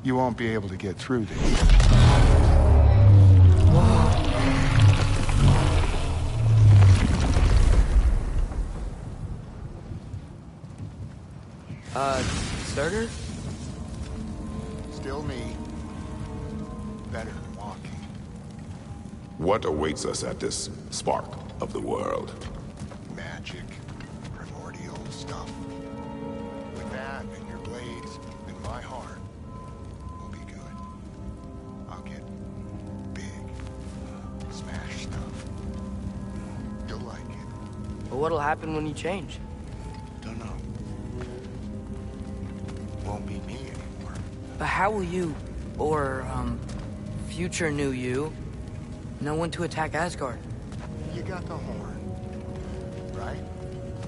you won't be able to get through this. Starter? Still me. Better than walking. What awaits us at this spark of the world? Magic. Primordial stuff. With that and your blades and my heart, we'll be good. I'll get big. Smash stuff. You'll like it. But what'll happen when you change? Don't know. Won't be me anymore. But how will you, or, future new you, know when to attack Asgard? You got the horn, right?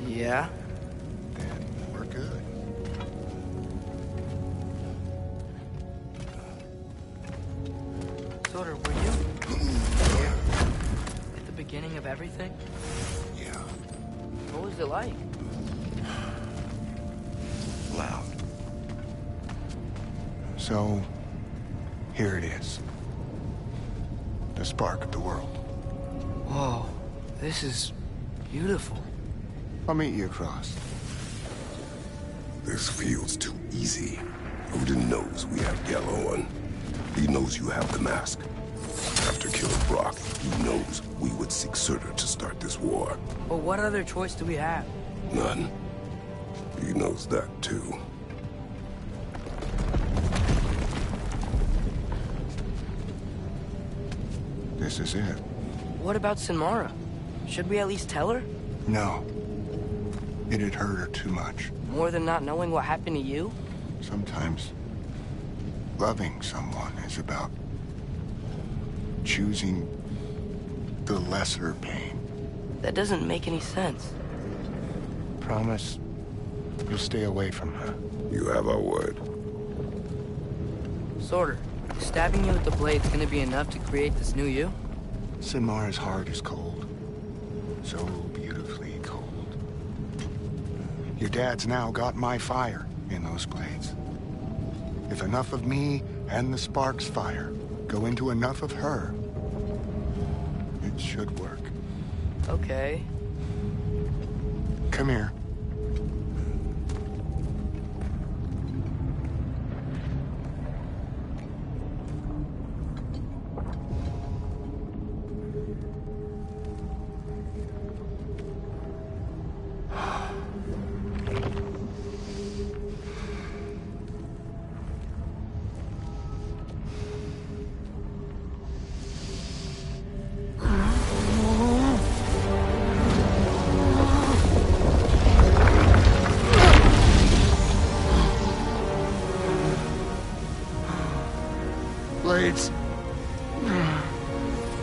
Yeah? Then we're good. Sorter, were you at the beginning of everything? Yeah. What was it like? Loud. So, here it is. The spark of the world. Whoa, this is beautiful. I'll meet you across. This feels too easy. Odin knows we have Yellow on. He knows you have the mask. After killing Brock, he knows we would seek Surtur to start this war. But what other choice do we have? None. He knows that too. This is it. What about Sinmara? Should we at least tell her? No. It'd hurt her too much. More than not knowing what happened to you? Sometimes loving someone is about choosing the lesser pain. That doesn't make any sense. Promise you'll stay away from her. You have our word. Sorter, is stabbing you with the blade's gonna be enough to create this new you? Sinmara's heart is cold. So beautifully cold. Your dad's now got my fire in those blades. If enough of me and the spark's fire go into enough of her, it should work. Okay. Come here. Blades.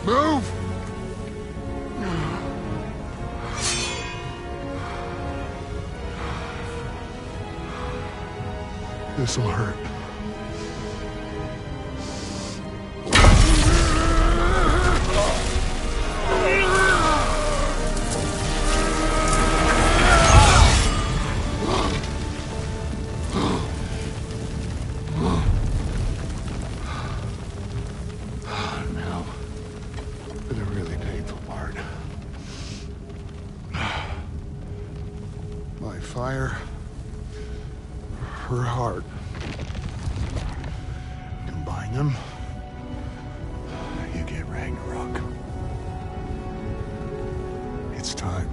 Move! This'll hurt. Fire, her heart. Combine them, you get Ragnarok. It's time.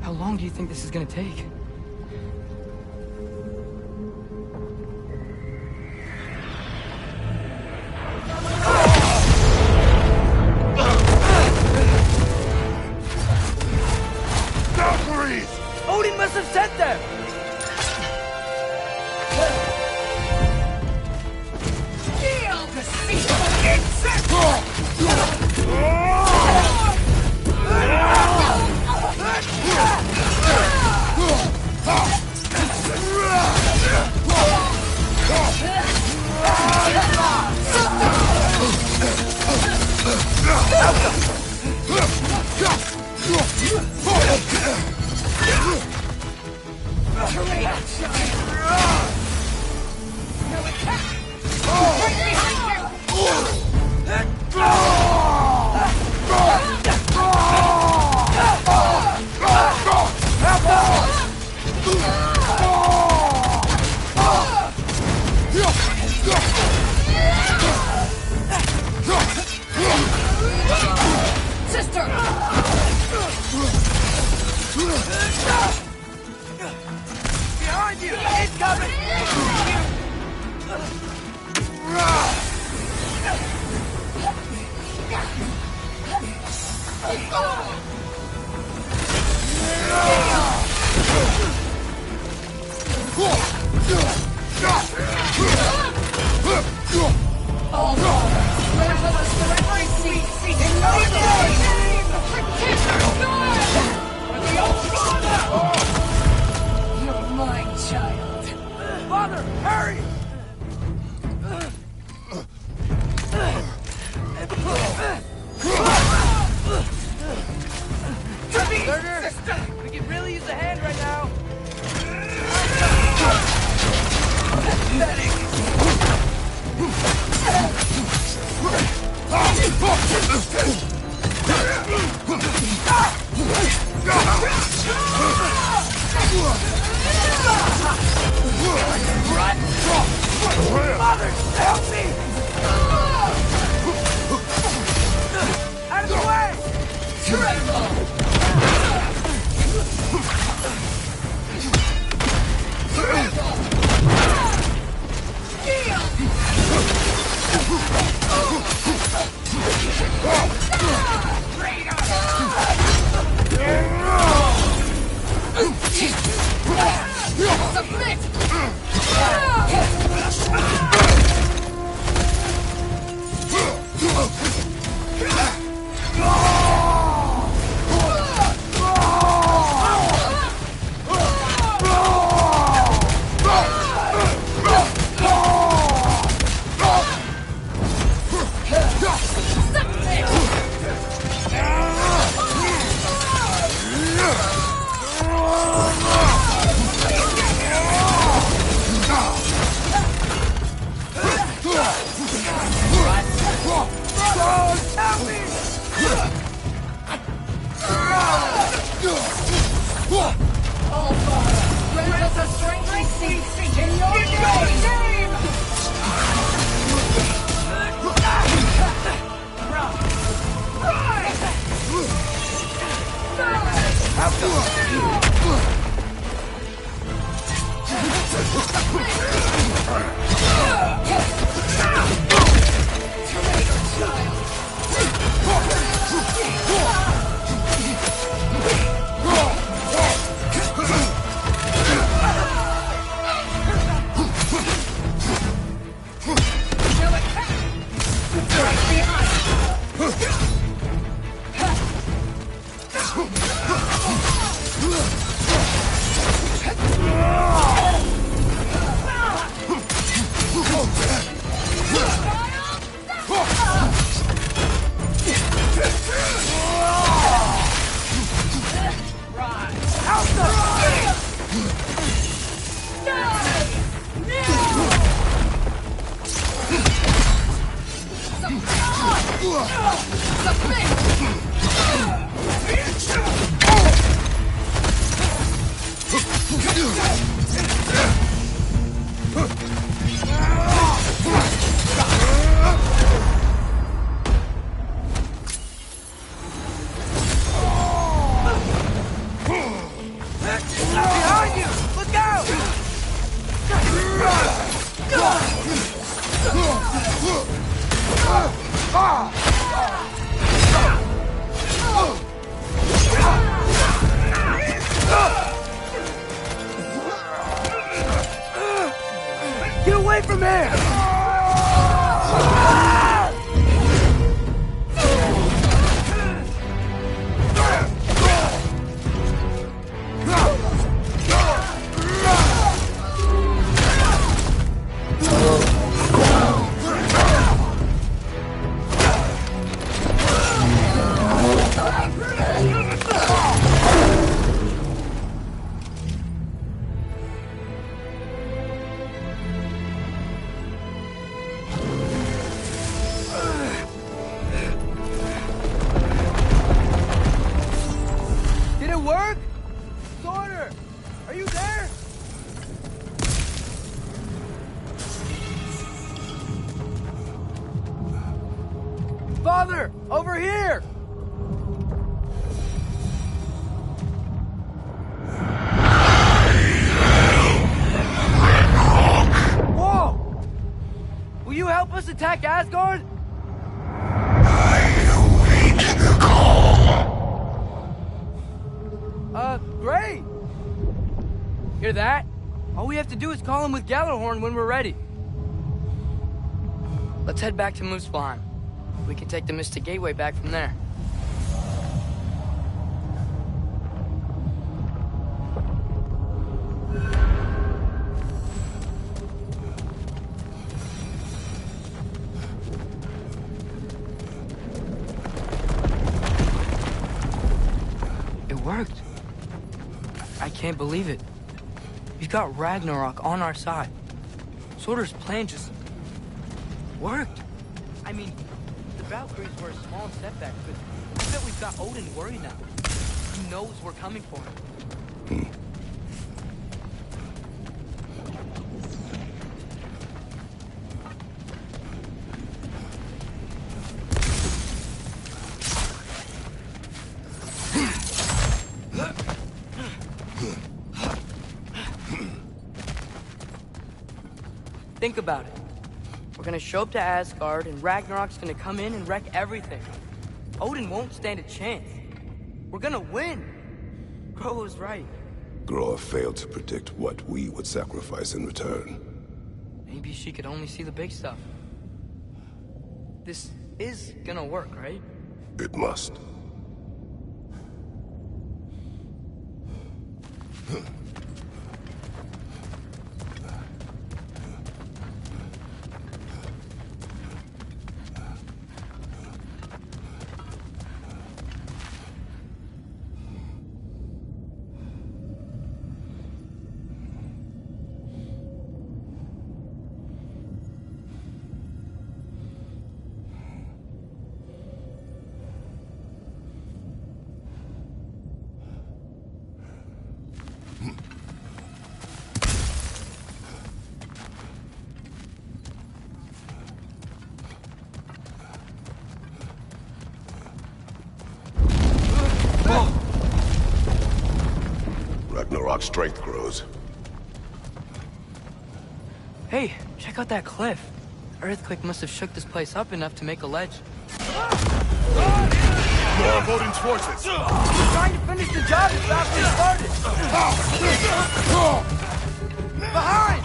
How long do you think this is gonna take? Don't breathe! Odin must have sent them! You're my child. Father, hurry! Burger, we could really use a hand right now. Mother, help me! Out of the way! Behind you! Look out! Get away from here! Did it work? Sorter! Are you there? Father! Over here! Whoa! Will you help us attack Asgard? I await the call. that? All we have to do is call him with Gjallarhorn when we're ready. Let's head back to Muspelheim. We can take the Mystic Gateway back from there. It worked. I can't believe it. We've got Ragnarok on our side. Sorter's plan just worked. I mean, the Valkyries were a small setback, but I bet we've got Odin worried now. He knows we're coming for him. Think about it. We're gonna show up to Asgard, and Ragnarok's gonna come in and wreck everything. Odin won't stand a chance. We're gonna win. Groa was right. Groa failed to predict what we would sacrifice in return. Maybe she could only see the big stuff. This is gonna work, right? It must. Ragnarok's strength grows. Hey, check out that cliff. Earthquake must have shook this place up enough to make a ledge. More of Odin's forces! We're trying to finish the job as fast as it started! Behind!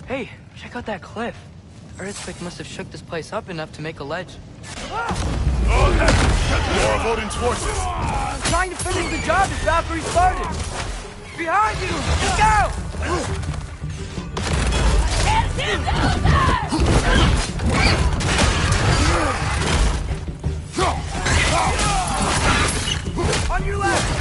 Hey, check out that cliff. Earthquake must have shook this place up enough to make a ledge. More of Odin's forces! I'm trying to finish the job as Valkyrie started! Behind you! Let's go! On your left!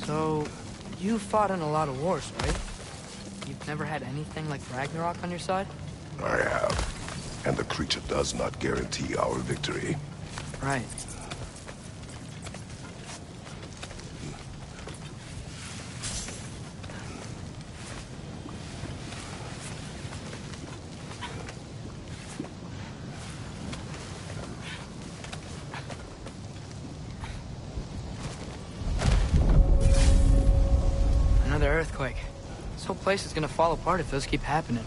So, you fought in a lot of wars, right? You've never had anything like Ragnarok on your side? I have. And the creature does not guarantee our victory. Right. Another earthquake. This whole place is gonna fall apart if those keep happening.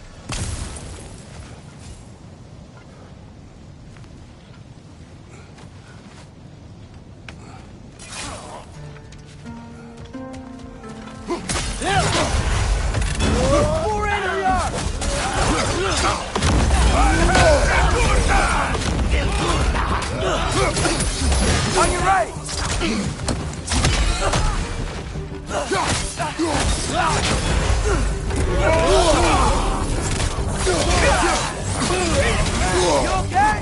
On your right! You okay?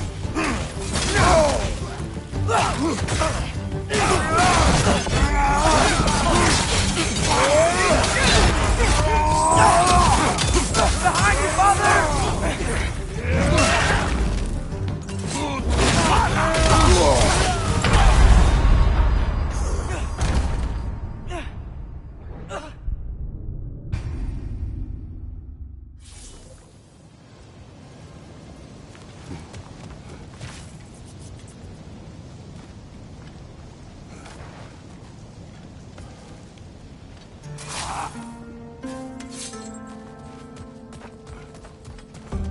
Behind you, father!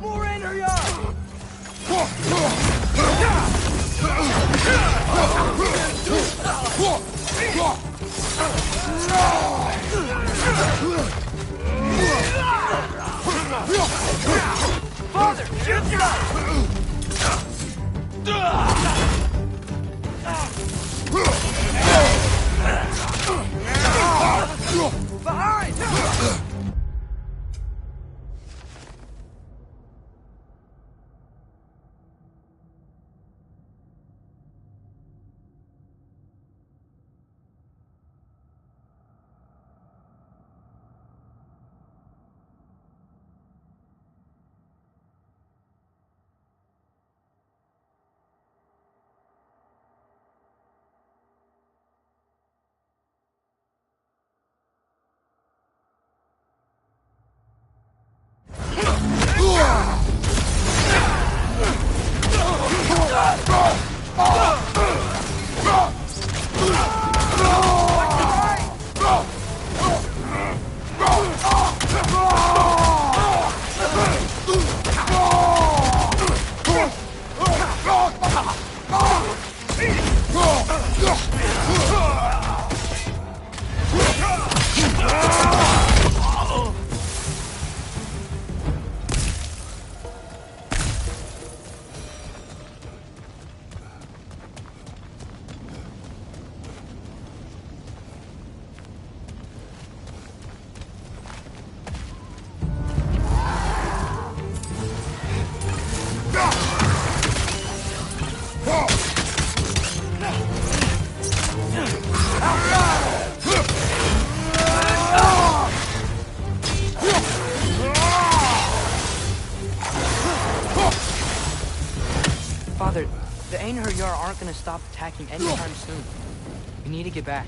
More in her yard! Father, shoot him behind! Father, the Einherjar aren't gonna stop attacking anytime soon. We need to get back.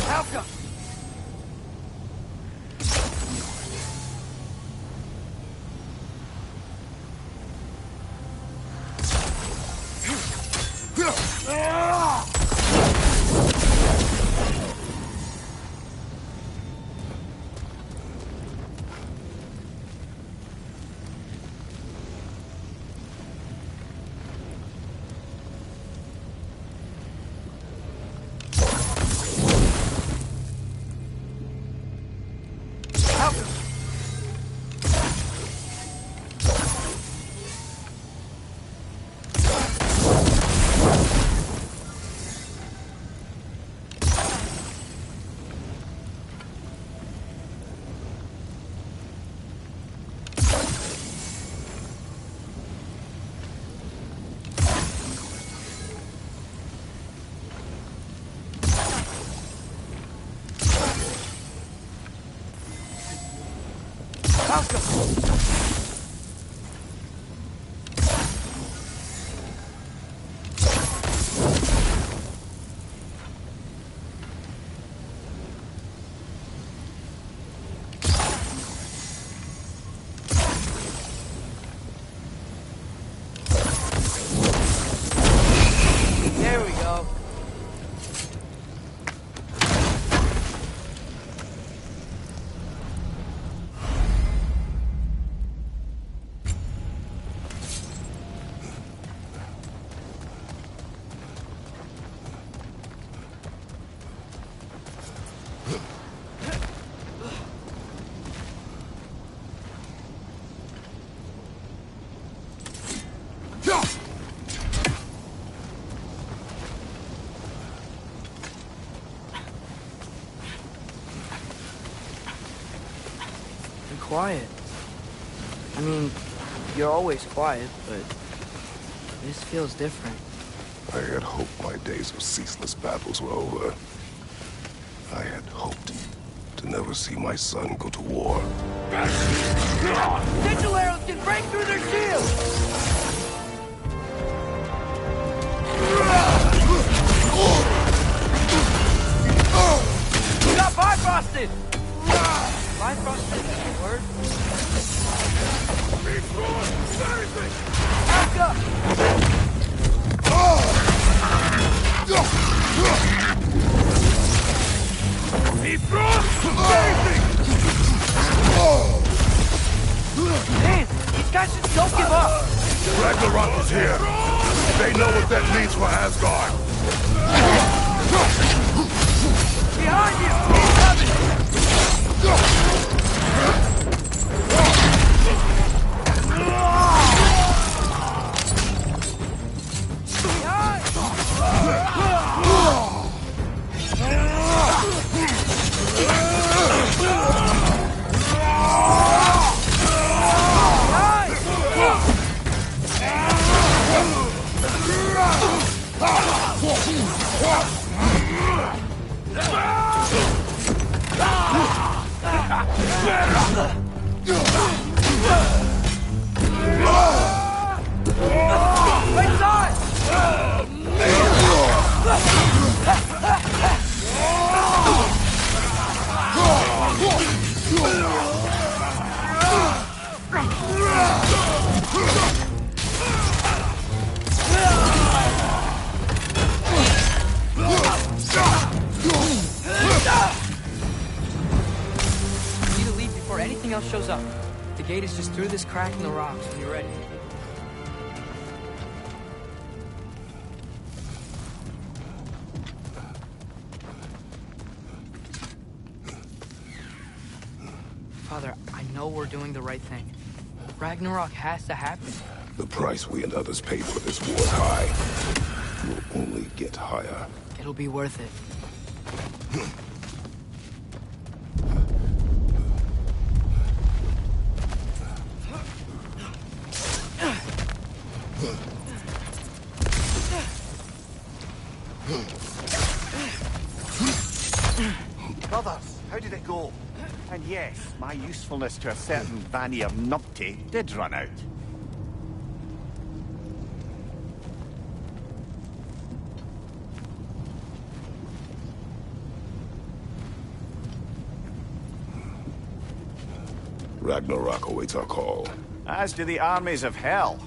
Helka! There we go. Quiet. I mean, you're always quiet, but this feels different. I had hoped my days of ceaseless battles were over. I had hoped to never see my son go to war. Sigil arrows can break through their shields! We got bifrosted! Bifrost isn't a word. Back up! Man, these guys just don't give up. Ragnarok is here. They know what that means for Asgard. Behind you! He's coming! Anything else shows up. The gate is just through this crack in the rocks when you're ready. Father, I know we're doing the right thing. Ragnarok has to happen. The price we and others pay for this war is high. It will only get higher. It'll be worth it. Brothers, how did it go? And yes, my usefulness to a certain Vanir numpty did run out. Ragnarok awaits our call. As do the armies of hell.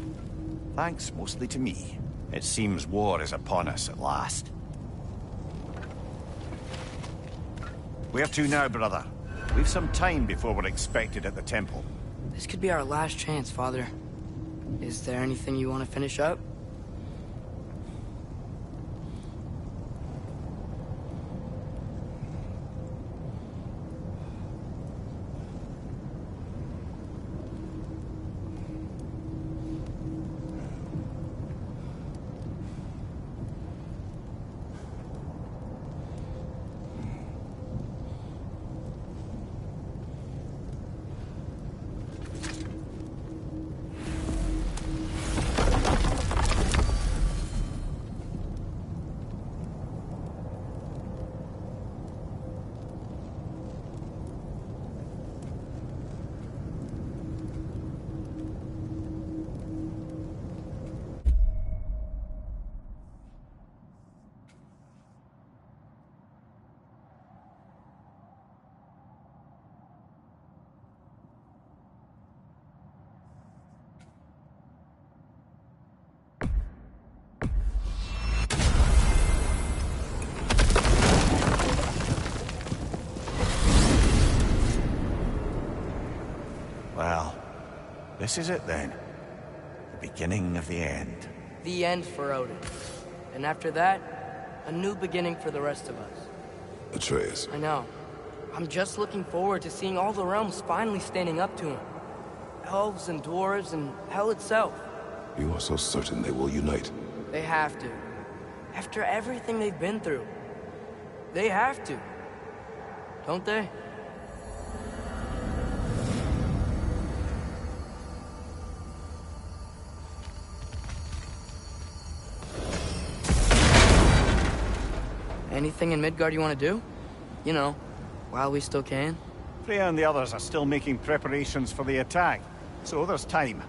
Thanks mostly to me. It seems war is upon us at last. Where to now, brother? We've some time before we're expected at the temple. This could be our last chance, Father. Is there anything you want to finish up? This is it then. The beginning of the end. The end for Odin. And after that, a new beginning for the rest of us. Atreus. I know. I'm just looking forward to seeing all the realms finally standing up to him. Elves and dwarves and hell itself. You are so certain they will unite. They have to. After everything they've been through. They have to. Don't they? Anything in Midgard you want to do? You know, while we still can. Freya and the others are still making preparations for the attack, so there's time.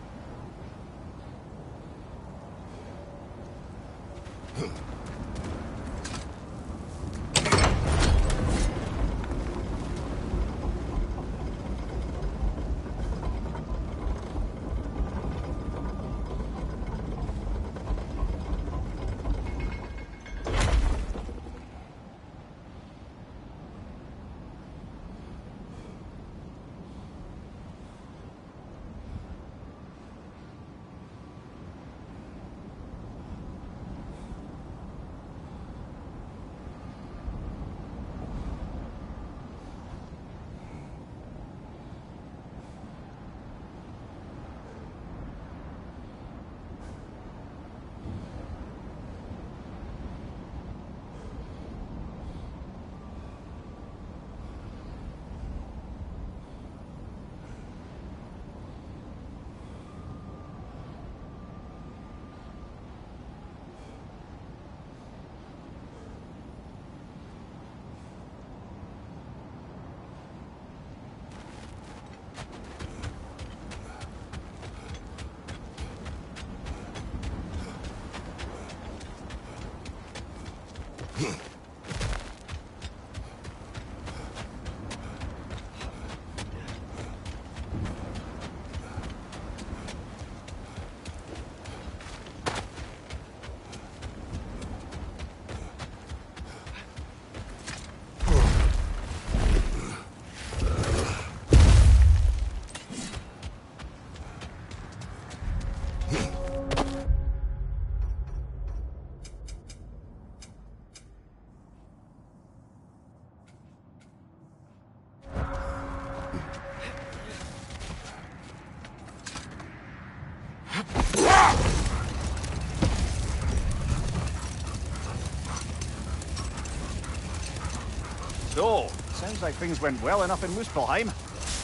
So, sounds like things went well enough in Muspelheim.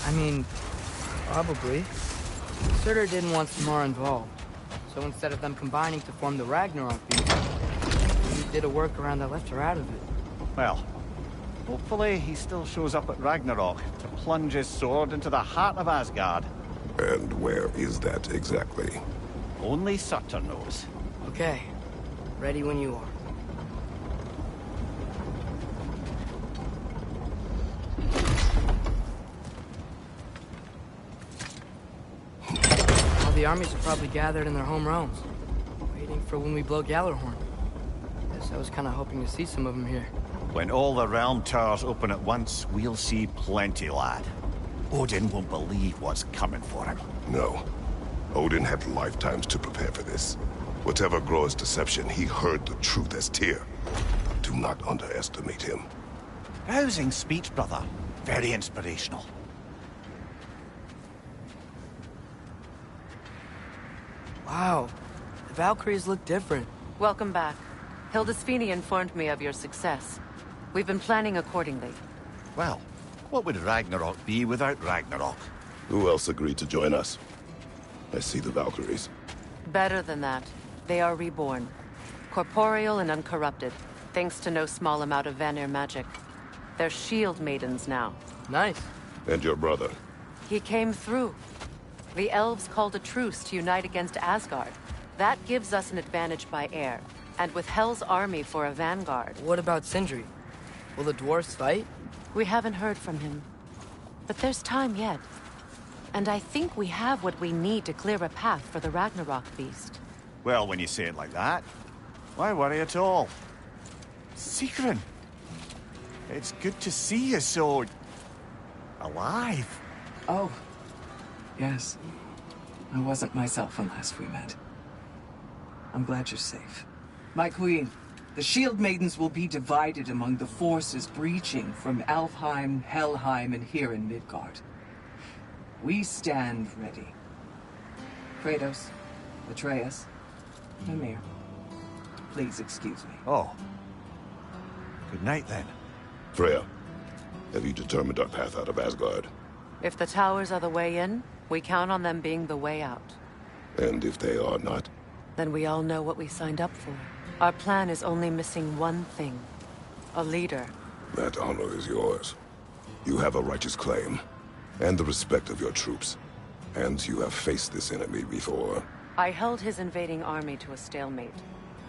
I mean, probably. Surtur didn't want Samara involved. So instead of them combining to form the Ragnarok beast, he did a workaround that left her out of it. Well, hopefully he still shows up at Ragnarok to plunge his sword into the heart of Asgard. And where is that exactly? Only Surtur knows. Okay. Ready when you are. All the armies are probably gathered in their home realms, waiting for when we blow Gjallarhorn. Guess I was kind of hoping to see some of them here. When all the realm towers open at once, we'll see plenty, lad. Odin won't believe what's coming for him. No. Odin had lifetimes to prepare for this. Whatever Groa's deception, he heard the truth as Tyr. Do not underestimate him. Rousing speech, brother. Very inspirational. Wow. The Valkyries look different. Welcome back. Hildisvini informed me of your success. We've been planning accordingly. Well, what would Ragnarok be without Ragnarok? Who else agreed to join us? I see the Valkyries. Better than that. They are reborn. Corporeal and uncorrupted, thanks to no small amount of Vanir magic. They're shield maidens now. Nice. And your brother? He came through. The elves called a truce to unite against Asgard. That gives us an advantage by air, and with Hel's army for a vanguard. What about Sindri? Will the dwarves fight? We haven't heard from him. But there's time yet. And I think we have what we need to clear a path for the Ragnarok beast. Well, when you say it like that, why worry at all? Sigrun! It's good to see you so... alive. Oh, yes. I wasn't myself when last we met. I'm glad you're safe. My queen, the Shield Maidens will be divided among the forces breaching from Alfheim, Helheim, and here in Midgard. We stand ready. Kratos, Atreus, Mimir, please excuse me. Oh. Good night, then. Freya, have you determined our path out of Asgard? If the towers are the way in, we count on them being the way out. And if they are not? Then we all know what we signed up for. Our plan is only missing one thing. A leader. That honor is yours. You have a righteous claim, and the respect of your troops. And you have faced this enemy before. I held his invading army to a stalemate.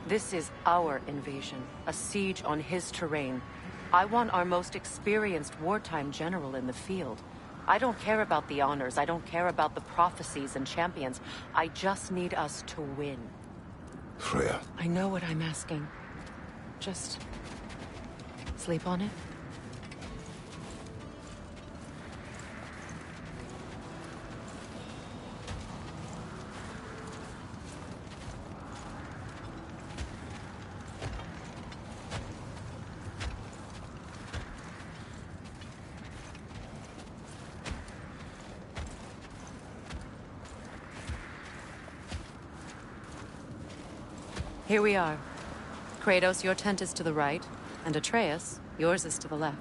This is our invasion, a siege on his terrain. I want our most experienced wartime general in the field. I don't care about the honors, I don't care about the prophecies and champions. I just need us to win. Freya. I know what I'm asking. Just sleep on it. Here we are. Kratos, your tent is to the right, and Atreus, yours is to the left.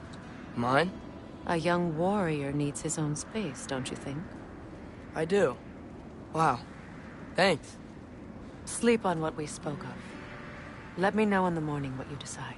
Mine? A young warrior needs his own space, don't you think? I do. Wow. Thanks. Sleep on what we spoke of. Let me know in the morning what you decide.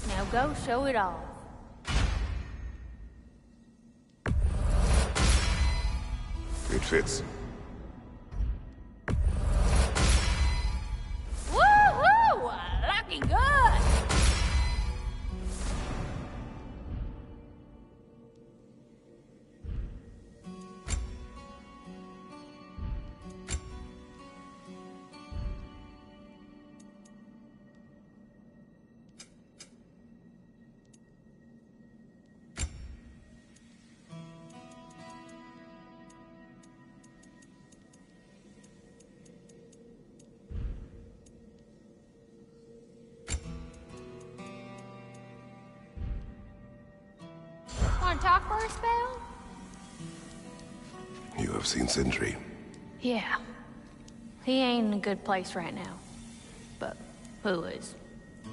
Now go show it off. It fits. Woohoo! Looking good! Want to talk for a spell? You have seen Sindri. Yeah. He ain't in a good place right now. But who is?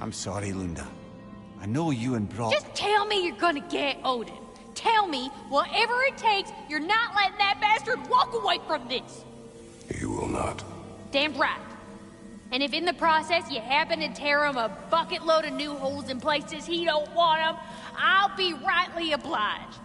I'm sorry, Lunda. I know you and Brock... Just tell me you're gonna get Odin. tell me, whatever it takes, you're not letting that bastard walk away from this. He will not. Damn right. And if in the process you happen to tear him a bucket load of new holes in places he don't want them, I'll be rightly obliged.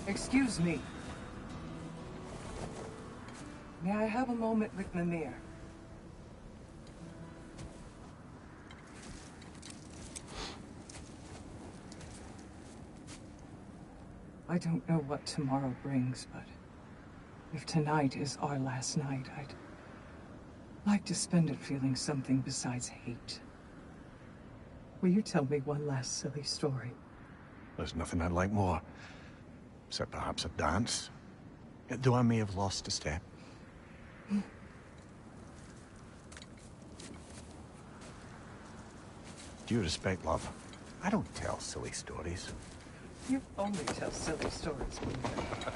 Excuse me. May I have a moment with Mimir? I don't know what tomorrow brings, but if tonight is our last night, I'd like to spend it feeling something besides hate. Will you tell me one last silly story? There's nothing I'd like more. Except perhaps a dance. Though I may have lost a step. Due respect, love, I don't tell silly stories. You only tell silly stories, Mimir.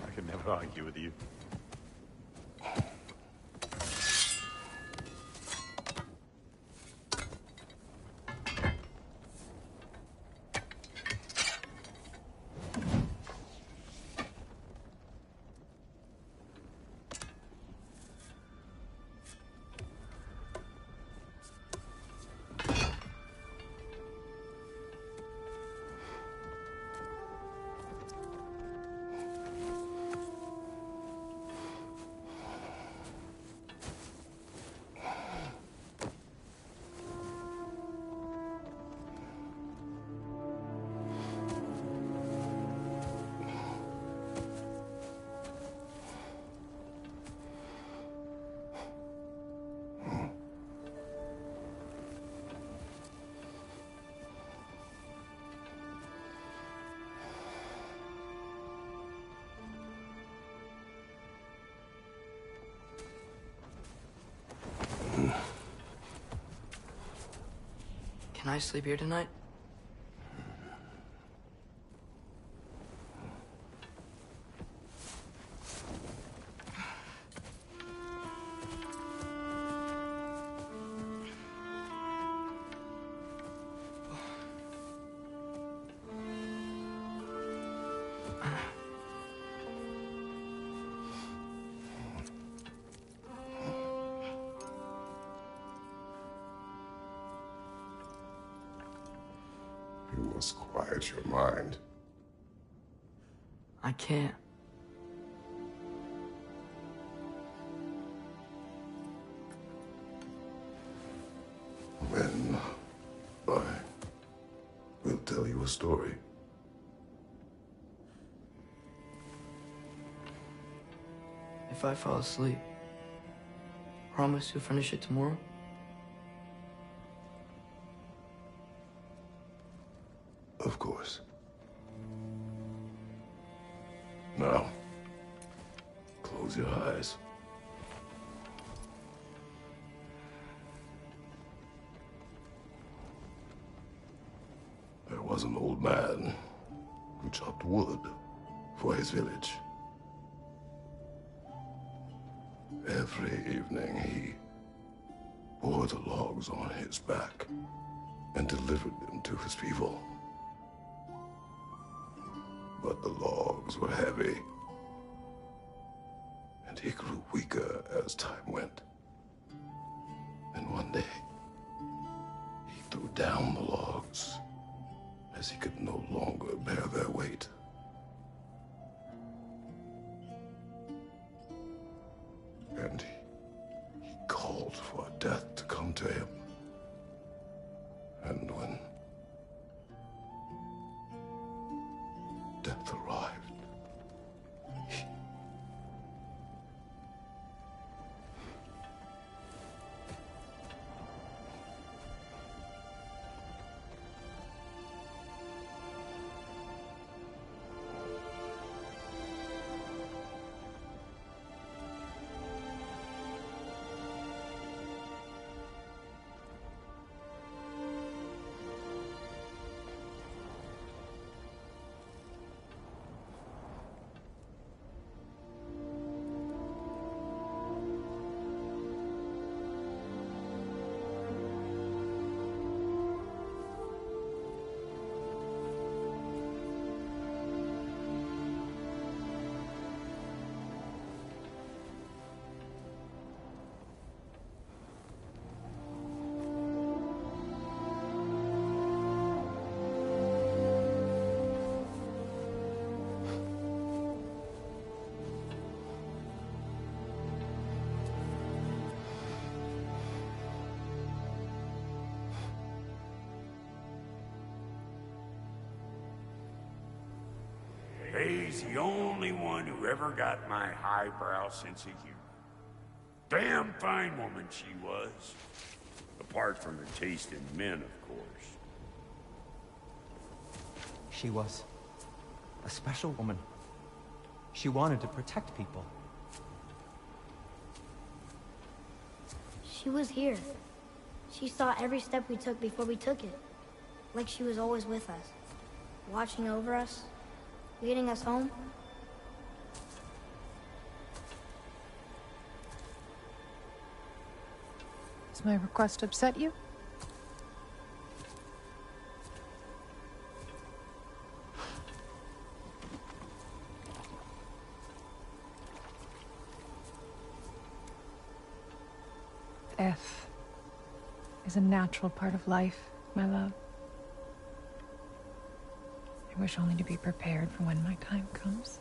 I can never argue with you. Can I sleep here tonight? You must quiet your mind. I can't. Then I will tell you a story. If I fall asleep, promise you'll finish it tomorrow? Of course. Now, close your eyes. There was an old man who chopped wood for his village. Every evening he bore the logs on his back and delivered them to his people. But the logs were heavy, and he grew weaker as time went. And one day, he threw down the logs as he could no longer bear their weight. And he called for death to come to him. And when death arrived, He's the only one who ever got my highbrow sense of humor. Damn fine woman she was. Apart from her taste in men, of course. She was a special woman. She wanted to protect people. She was here. She saw every step we took before we took it. Like she was always with us. Watching over us. Leading us home. Does my request upset you? Death is a natural part of life, my love. I wish only to be prepared for when my time comes.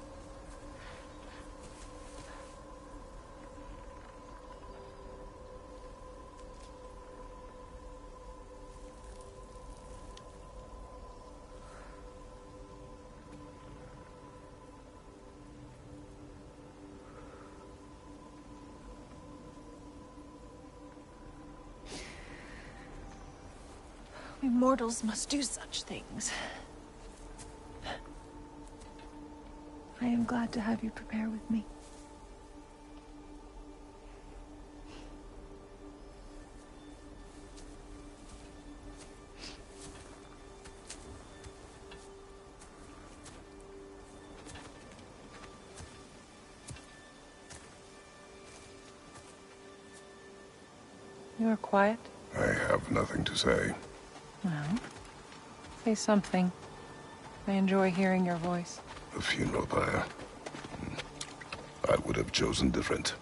We mortals must do such things. I am glad to have you prepare with me. You are quiet? I have nothing to say. Well, say something. I enjoy hearing your voice. A funeral pyre. I would have chosen different.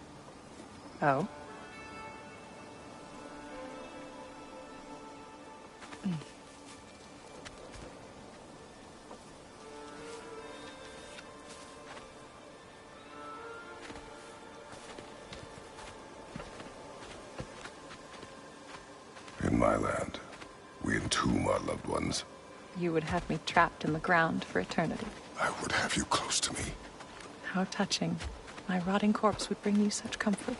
Oh? In my land, we entomb our loved ones. You would have me trapped in the ground for eternity. I would have you close to me. How touching. My rotting corpse would bring you such comfort.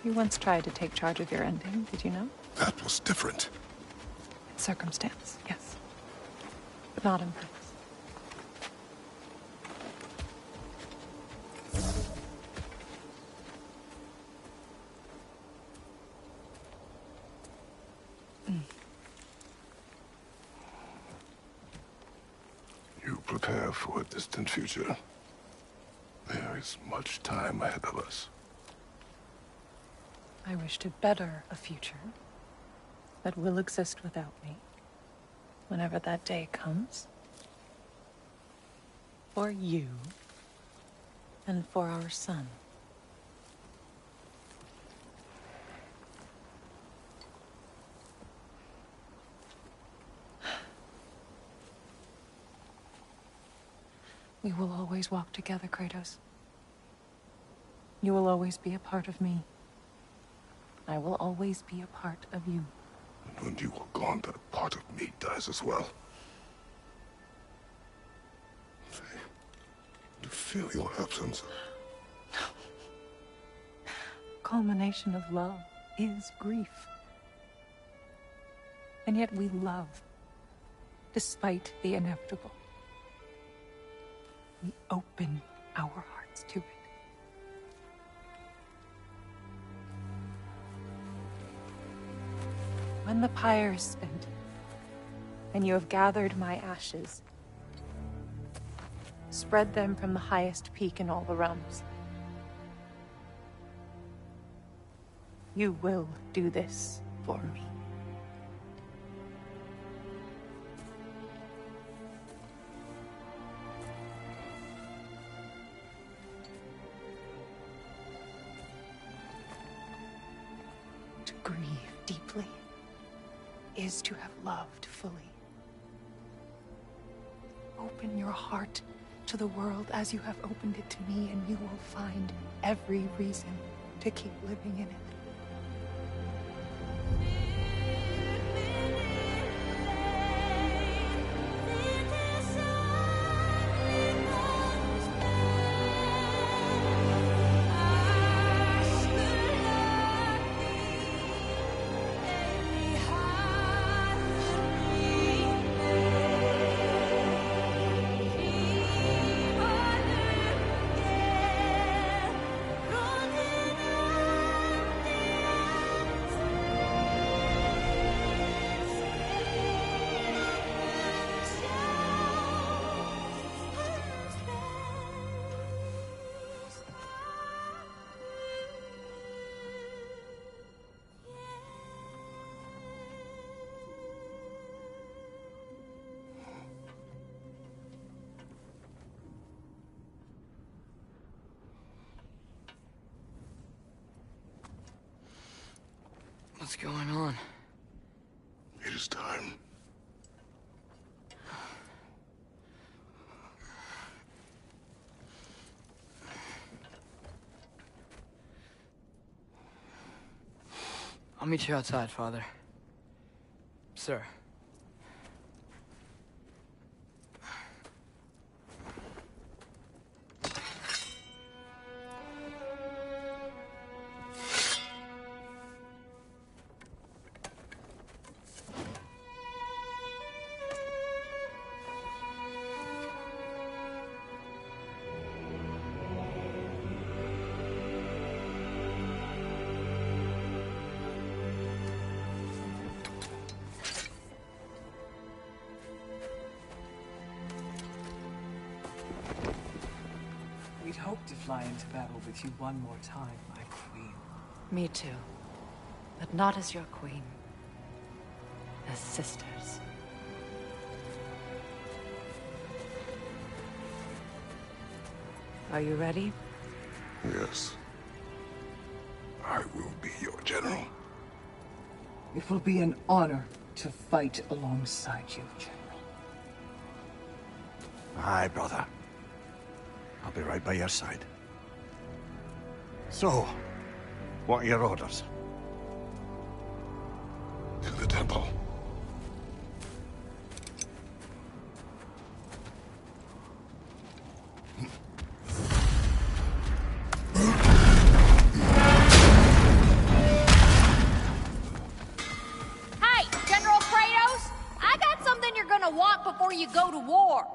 You once tried to take charge of your ending, did you know? That was different. In circumstance, yes. But not in purpose. You prepare for a distant future. There is much time ahead of us. I wish to better a future that will exist without me, whenever that day comes. For you, and for our son. We will always walk together, Kratos. You will always be a part of me. I will always be a part of you. And when you are gone, that part of me dies as well. I feel your absence. Culmination of love is grief. And yet we love, despite the inevitable. We open our hearts to it. When the pyre is spent, and you have gathered my ashes, spread them from the highest peak in all the realms. You will do this for me. To grieve deeply is to have loved fully. Open your heart to the world as you have opened it to me, and you will find every reason to keep living in it. What's going on? It is time. I'll meet you outside, Father. Sir. hope to fly into battle with you one more time, my queen. Me too. But not as your queen. As sisters. Are you ready? Yes. I will be your general. It will be an honor to fight alongside you, General. Aye, brother. I'll be right by your side. So, what are your orders? To the temple. Hey, General Kratos! I got something you're gonna want before you go to war.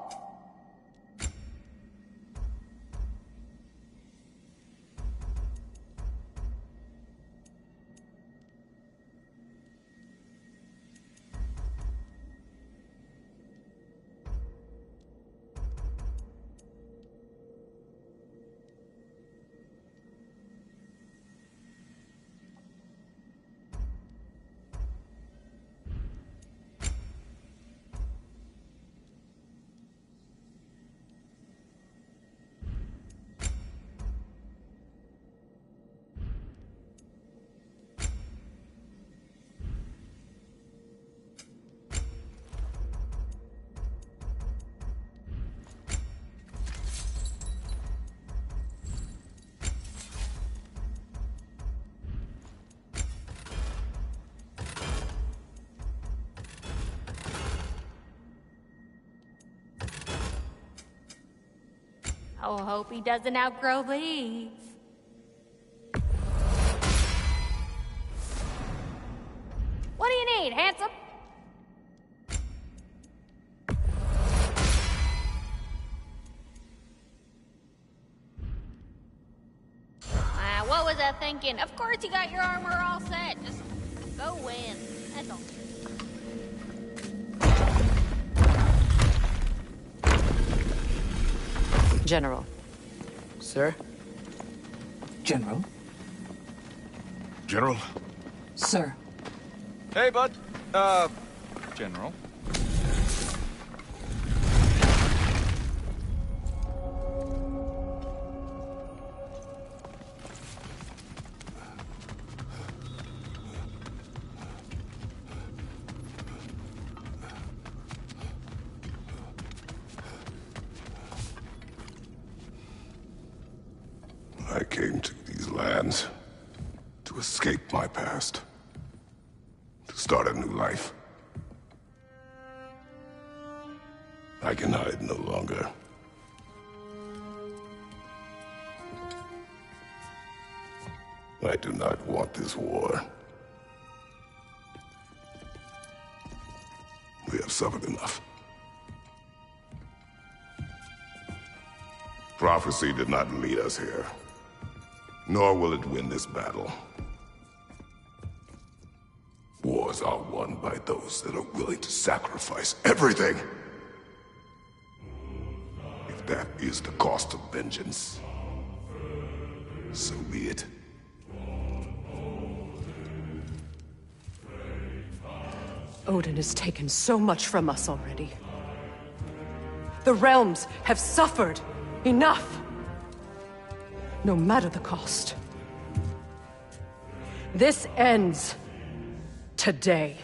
Oh, hope he doesn't outgrow these. What do you need, handsome? What was I thinking? Of course you got your armor all set. Just go win. That's all. General. Sir? General? General? Sir. Hey, bud. General. I came to these lands to escape my past, to start a new life. I can hide no longer. I do not want this war. We have suffered enough. Prophecy did not lead us here, nor will it win this battle. Wars are won by those that are willing to sacrifice everything. If that is the cost of vengeance, so be it. Odin has taken so much from us already. The realms have suffered enough. No matter the cost. This ends today.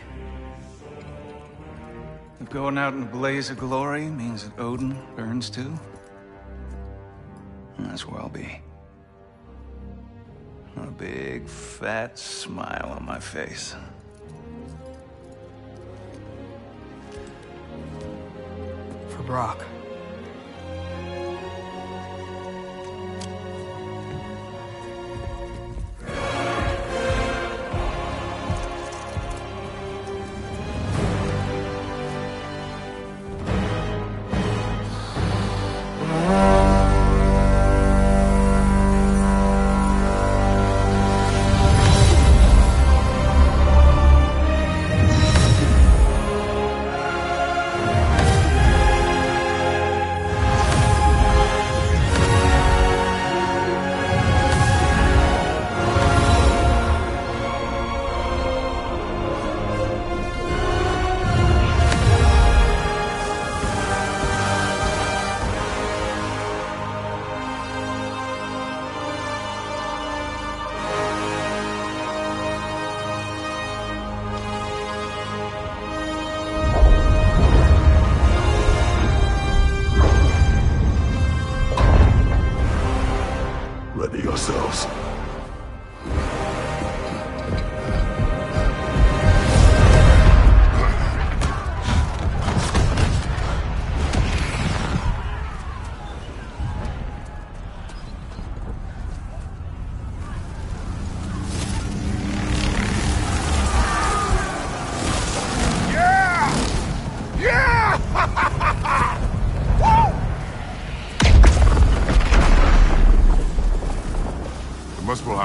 If going out in a blaze of glory means that Odin burns too, that's where I'll be. A big, fat smile on my face. For Brock.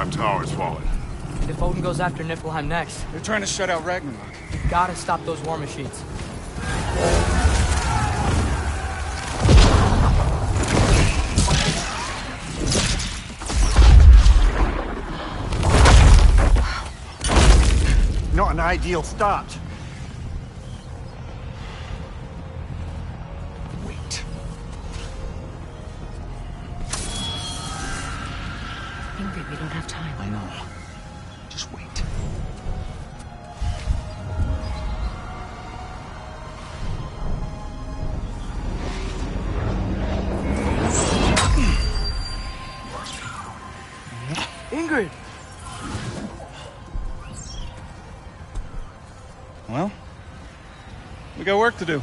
Niflheim Tower's fallen. If Odin goes after Niflheim next, They're trying to shut out Ragnarok. we've gotta stop those war machines. Not an ideal start. Wait. Ingrid, we don't have time. I know. Just wait. Ingrid! Well, we got work to do.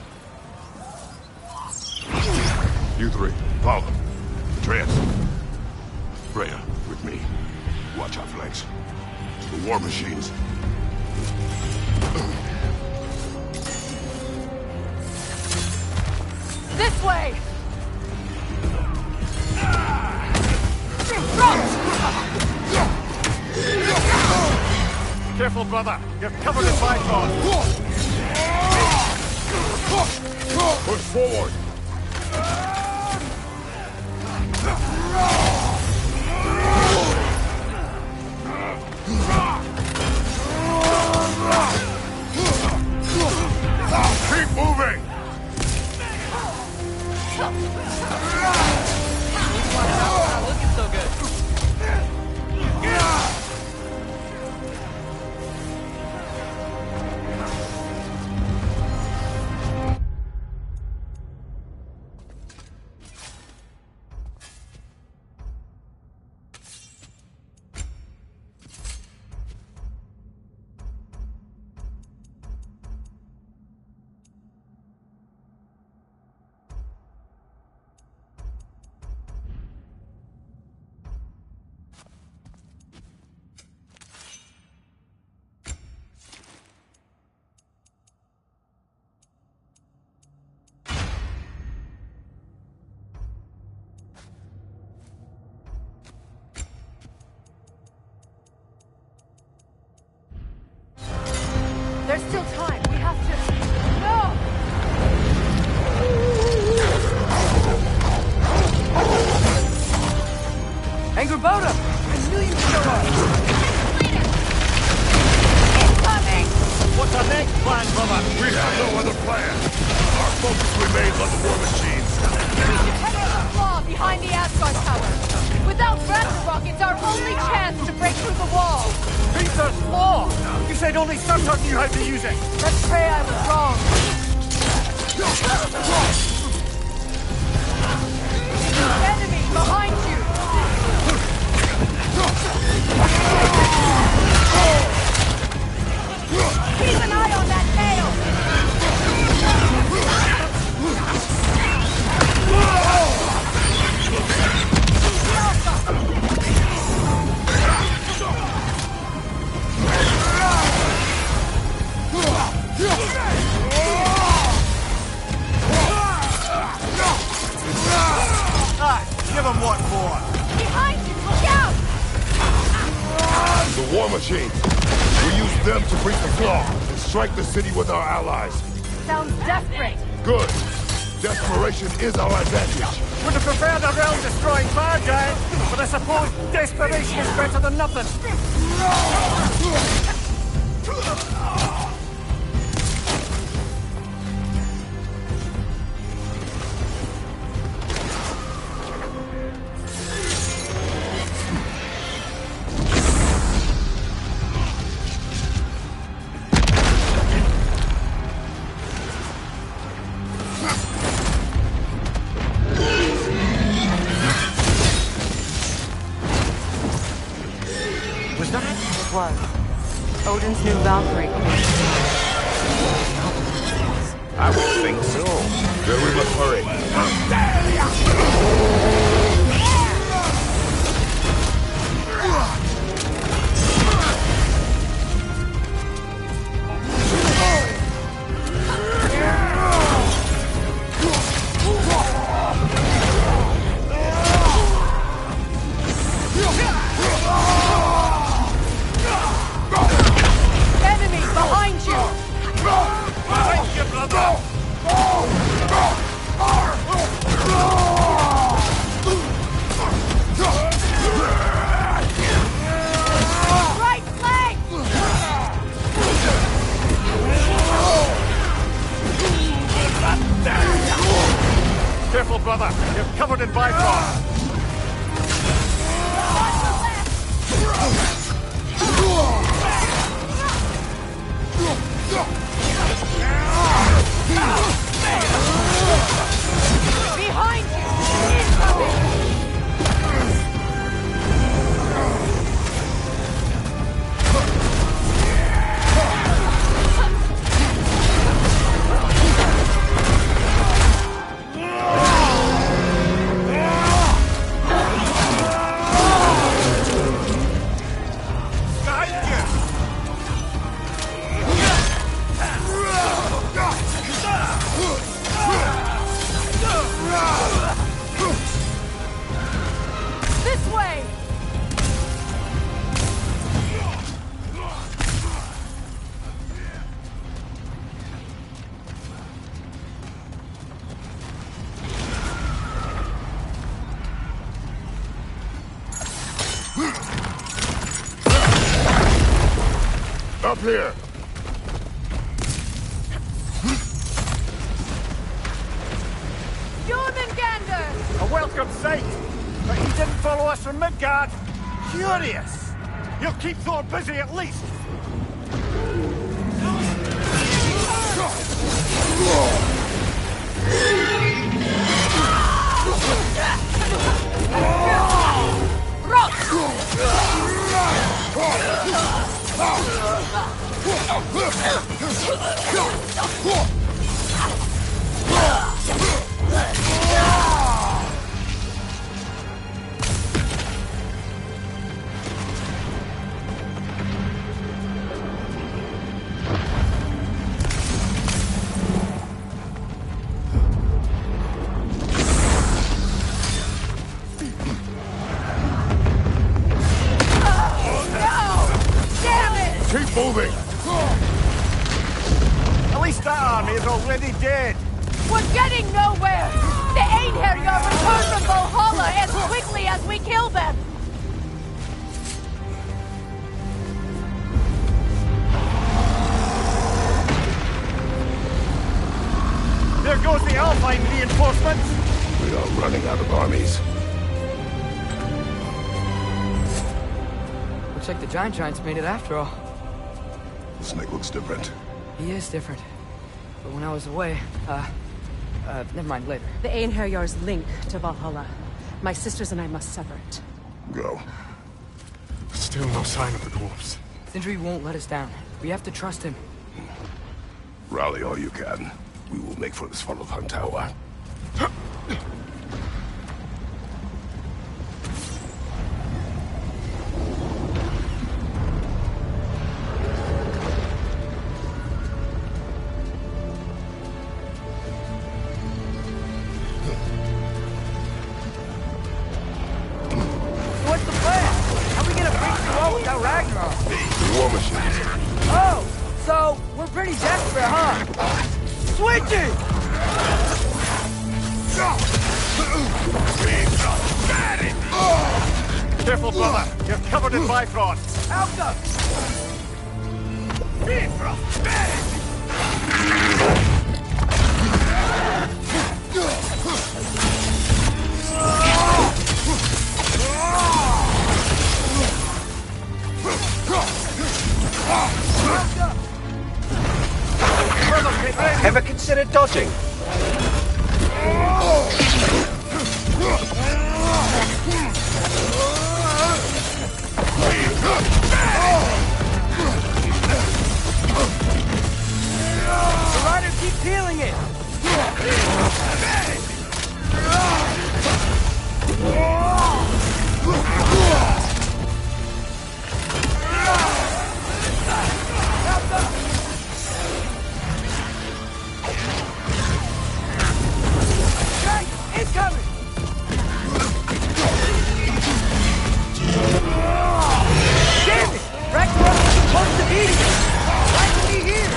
You three, follow. Atreus. Freya, with me. Watch our flanks. The war machines. This way! Careful, brother. You're covered in Bifrost. Push forward. Keep moving. Not looking so good. There's still time. We have to... No! Angrboda! I knew you'd show up! Incoming! What's our next plan, brother? We have no other plan. Our focus remains on the war machines. We should head for the flaw behind the Asgard Tower. Without Ragnarok, it's our only chance to break through the wall. Peter's Law! You said only Surtur knew how to use it. Let's pray I was wrong. Enemy behind you! Keep an eye on that nail! Give him what for. Behind you! Look out! The war machines. We use them to breach the flaw and strike the city with our allies. Sounds desperate. Good. Desperation is our advantage. Would have preferred a realm-destroying fire giant, but I suppose desperation is better than nothing. Was. Odin's new Valkyrie. brother. You're covered in bifrost. Behind you! Incoming! This way! Up here! Jormungandr! A welcome sight. But he didn't follow us from Midgard. Curious. He'll keep Thor busy at least. Keep moving! At least that army is already dead. We're getting nowhere! The Einherjar return from Valhalla as quickly as we kill them! There goes the Alpine reinforcements. We are running out of armies. Looks like the Giants made it after all. The snake looks different. He is different. But when I was away, never mind, later. The Einherjar's link to Valhalla. My sisters and I must sever it. Go. Still no sign of the dwarves. Sindri won't let us down. We have to trust him. Rally all you can. We will make for this Svartalfheim tower. What's the plan? How are we gonna break through all without Ragnarok? War machines. Oh, so we're pretty desperate, huh? Switching! Careful, brother. You're covered in bifrost. Alka! Ever consider dodging? The rider keeps healing it! Incoming! Damn it! Ragnarok is supposed to be here! Why isn't he here?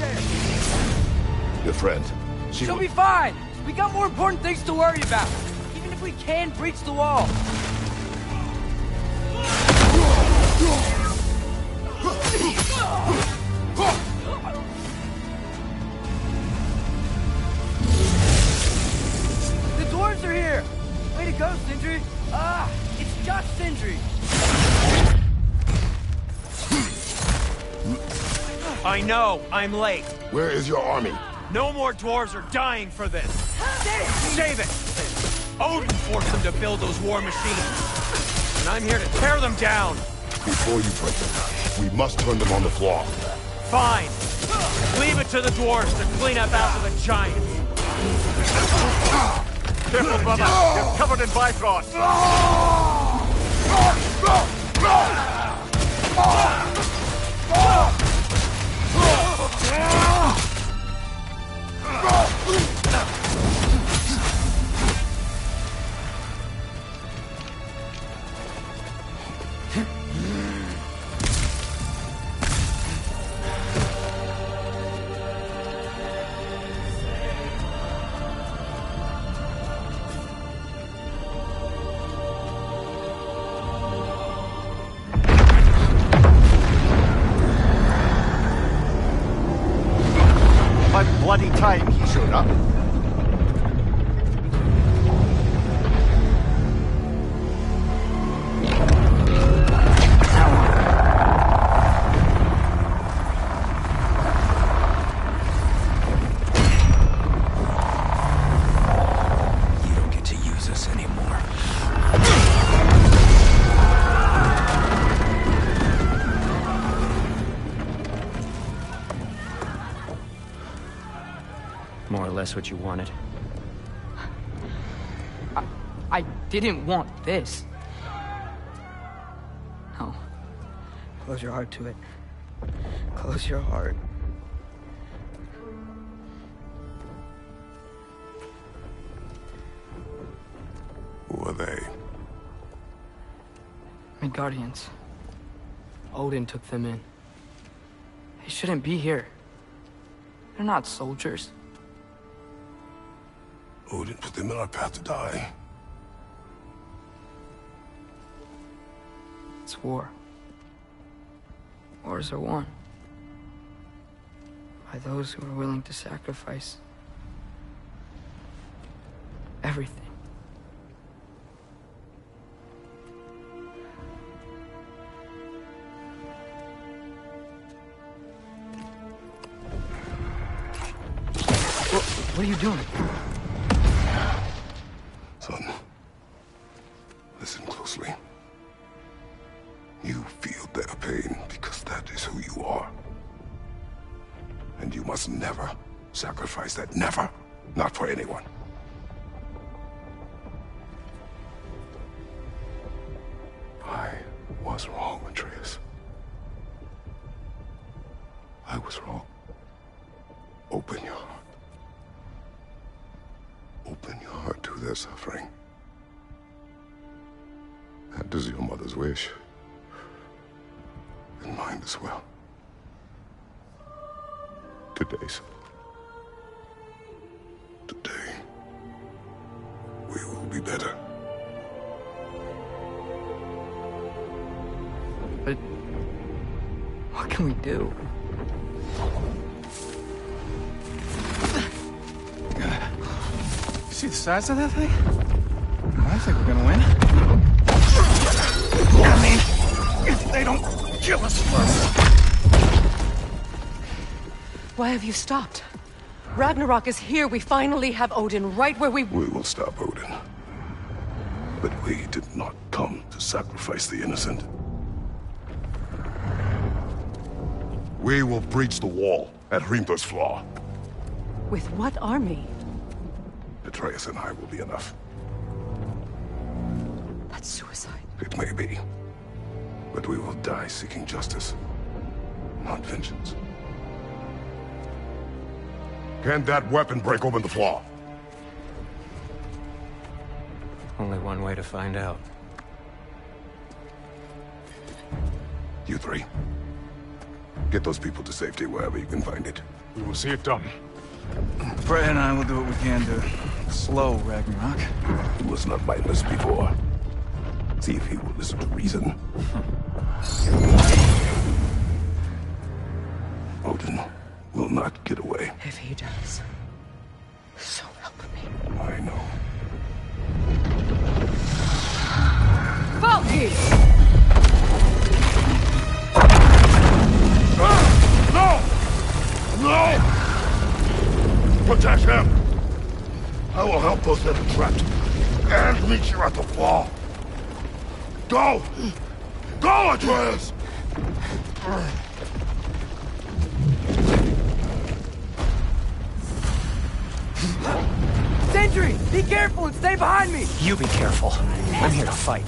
there? Your friend. She'll be fine. We got more important things to worry about. Even if we can breach the wall. The dwarves are here. Way to go, Sindri. It's just Sindri. I know, I'm late. Where is your army? No more dwarves are dying for this. Save it! Odin forced them to build those war machines. And I'm here to tear them down. Before you break them, we must turn them on the floor. Fine. Leave it to the dwarves to clean up after the giants. Careful, brother. You're covered in Bifrost. Bloody time he showed up. You don't get to use us anymore. More or less what you wanted. I didn't want this. No. Close your heart to it. Close your heart. Who are they? Midgardians. Odin took them in. They shouldn't be here. They're not soldiers. Odin put them in our path to die. It's war. Wars are won by those who are willing to sacrifice everything. What are you doing? Son, listen closely. You feel their pain because that is who you are. And you must never sacrifice that. Never. Not for anyone. I was wrong, Atreus. I was wrong. Open your heart. Open your heart to their suffering. That is your mother's wish. And mine as well. Today, son. Today, we will be better. But what can we do? See the size of that thing? I think we're gonna win. I mean, if they don't kill us first. Why have you stopped? Ragnarok is here. We finally have Odin right where we... We will stop Odin. But we did not come to sacrifice the innocent. We will breach the wall at Hrimthur's Flaw. With what army? Atreus and I will be enough. That's suicide. It may be. But we will die seeking justice, not vengeance. Can that weapon break open the flaw? Only one way to find out. You three, Get those people to safety wherever you can find it. We will see it done. Freya and I will do what we can to slow Ragnarok. He was not mindless before. See if he will listen to reason. Odin will not get away. If he does, so help me. I know. Valky! No! No! Protect him! I will help those that are trapped. And meet you at the wall. Go! Go, Atreus! Sentry! Be careful and stay behind me! You be careful. I'm here to fight.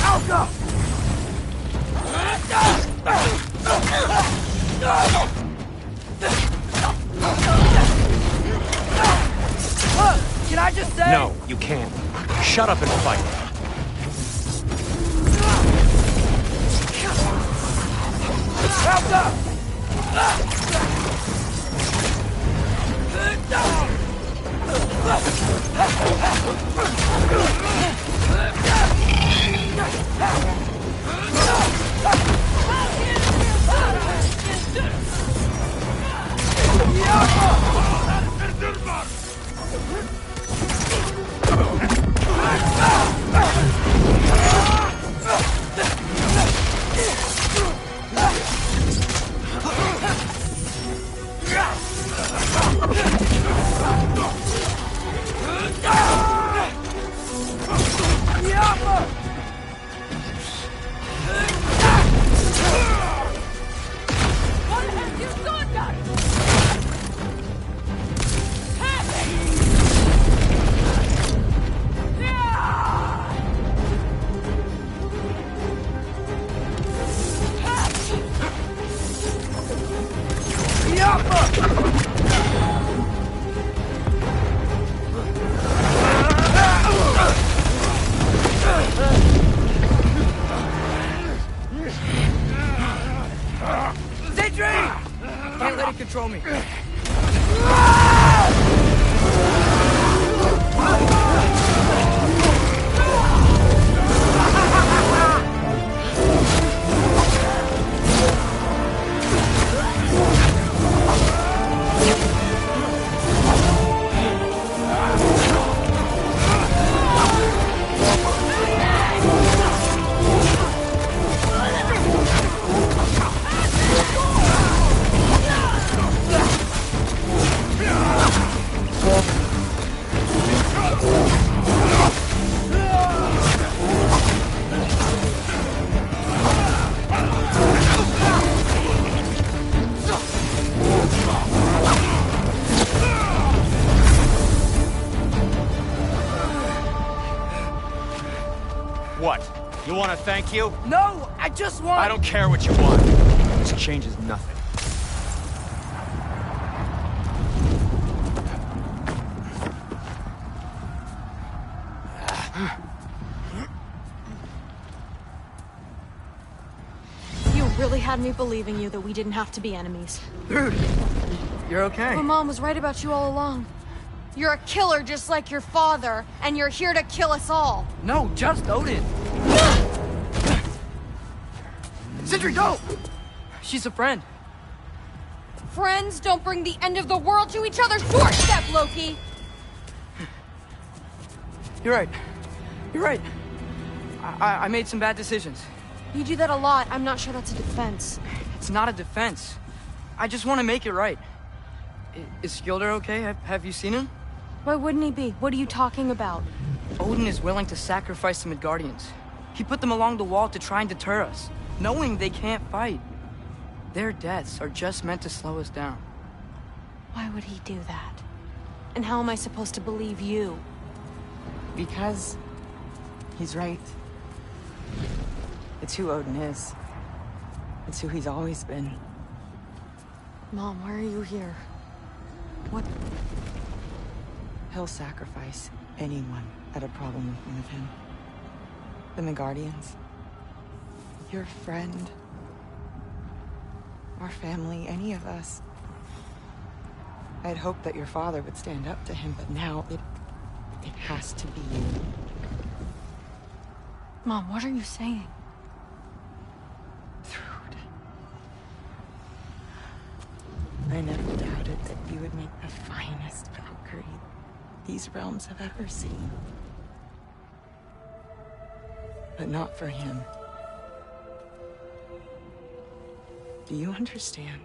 Alka! Look, can I just say... No, you can't. Shut up and fight. Alka! Can't let it control me. What? You want to thank you? No, I just want... I don't care what you want. This changes nothing. You really had me believing you that we didn't have to be enemies. Dude, you're okay. My mom was right about you all along. You're a killer just like your father, and you're here to kill us all. No, just Odin. Sentry, don't! She's a friend. Friends don't bring the end of the world to each other's doorstep, Loki! You're right. You're right. I made some bad decisions. You do that a lot. I'm not sure that's a defense. It's not a defense. I just want to make it right. Is Skilder okay? Have you seen him? Why wouldn't he be? What are you talking about? Odin is willing to sacrifice the Midgardians. He put them along the wall to try and deter us, knowing they can't fight. Their deaths are just meant to slow us down. Why would he do that? And how am I supposed to believe you? Because he's right. It's who Odin is. It's who he's always been. Mom, why are you here? What? He'll sacrifice anyone at a problem with one of him. The Midgardians. Your friend. our family, any of us. I had hoped that your father would stand up to him, but now it has to be you. Mom, what are you saying? I never doubted that you would make the finest Valkyrie these realms have ever seen. But not for him. Do you understand?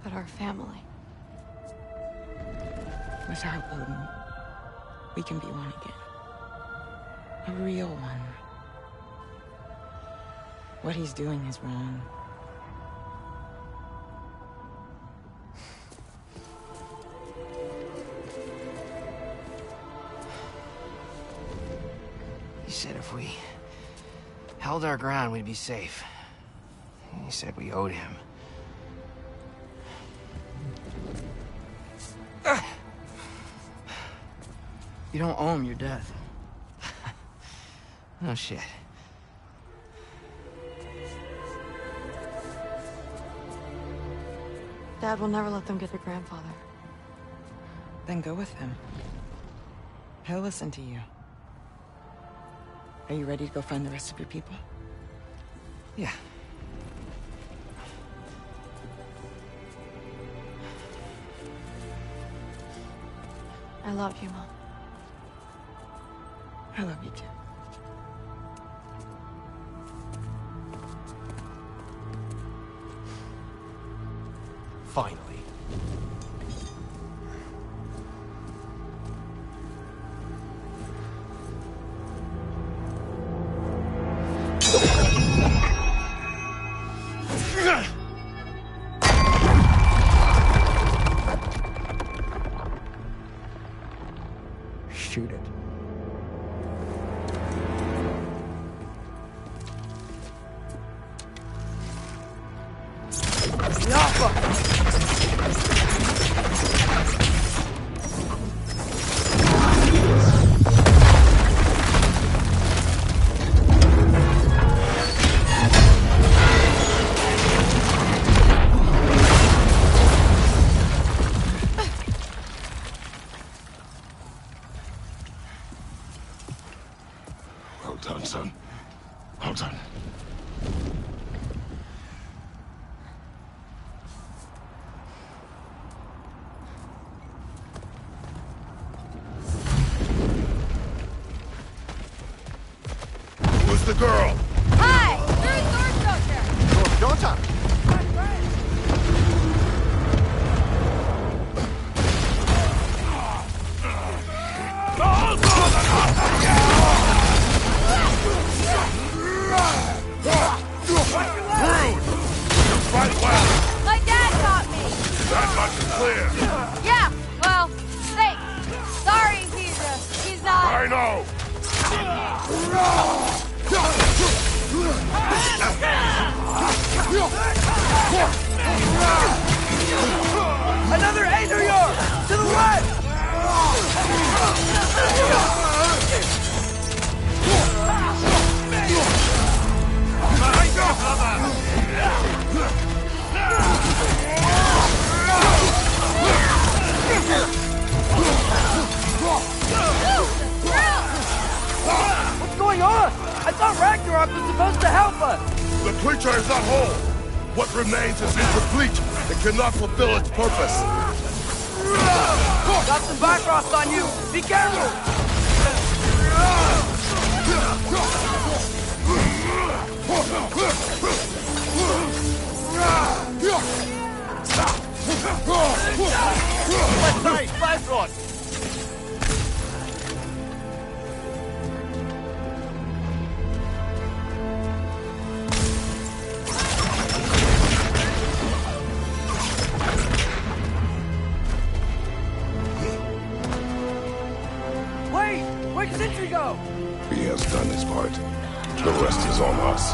But our family. Without Odin, we can be one again. A real one. What he's doing is wrong. He said if we held our ground, we'd be safe. He said we owed him. You don't owe him your death. No shit. Dad will never let them get their grandfather. Then go with him. He'll listen to you. Are you ready to go find the rest of your people? Yeah. I love you, Mom. I love you too. Finally. Shoot it. Well done, son. Well done. Who's the girl? Hi! You're Thor's daughter! Your daughter? Fight well! My dad taught me! That much is clear. Yeah, well, thanks. Sorry, he's not... I know! Another Aether! To the left! What's going on? I thought Ragnarok was supposed to help us! The creature is not whole. What remains is incomplete. It cannot fulfill its purpose. Got some Bifrost on you! Be careful! Left side, Bifrost! Wait! Where'd Sentry go? He has done his part. The rest is on us.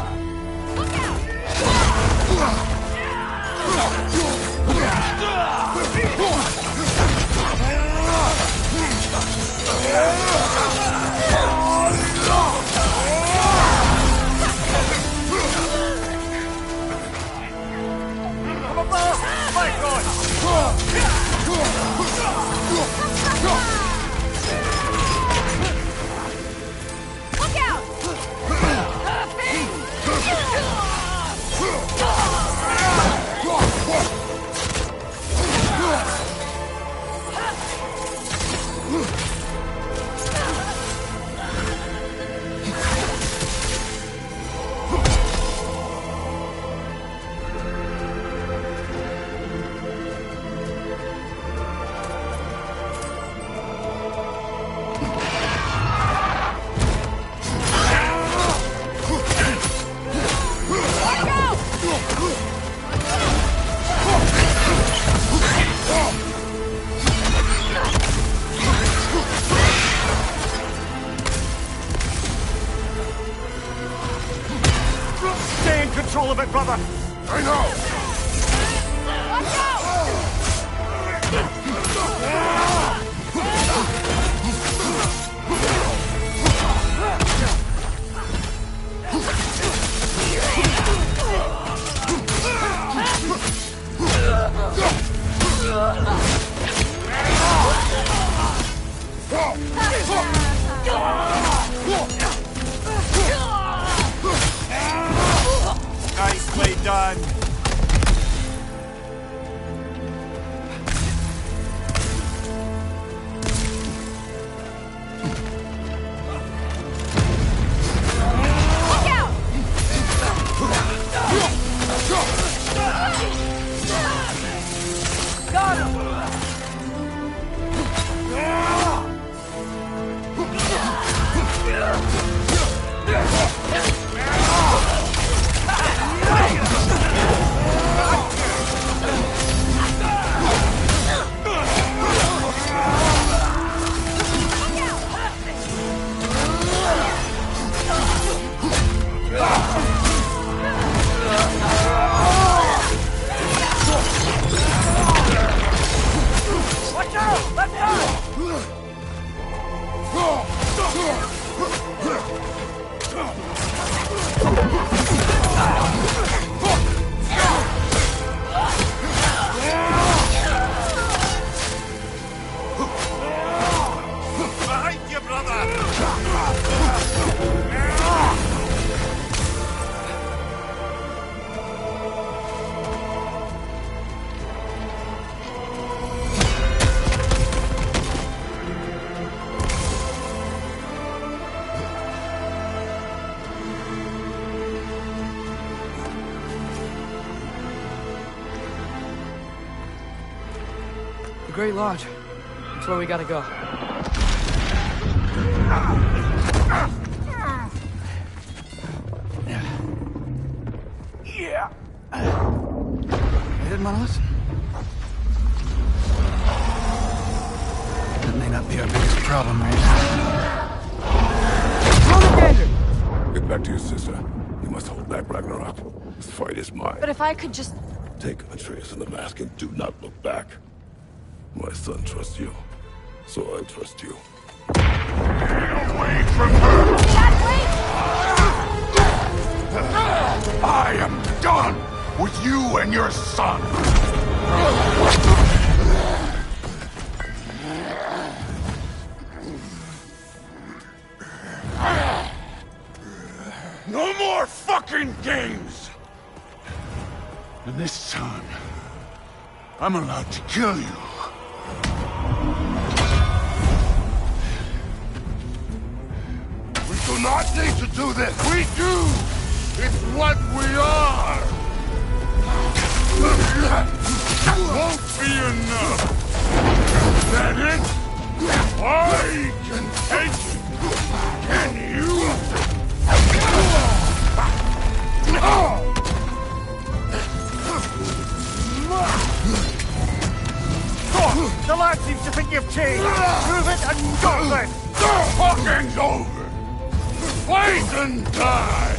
Control of it, brother! I know! Watch Nicely done. Got him! Watch out! Left side! Behind you, brother! The Great Lodge. That's where we gotta go. Yeah. You didn't want to listen? That may not be our biggest problem right now. Get back to your sister. You must hold back Ragnarok. This fight is mine. But if I could just... Take Atreus and the mask and do not look back. My son trusts you, so I trust you. Get away from her! I am done with you and your son! No more fucking games! And this time, I'm allowed to kill you. We do not need to do this. We do. It's what we are. Won't be enough. Is that it? I can take it. Can you? The lad seems to think you've changed. Prove it and stop it. Talking's over. Fight and die.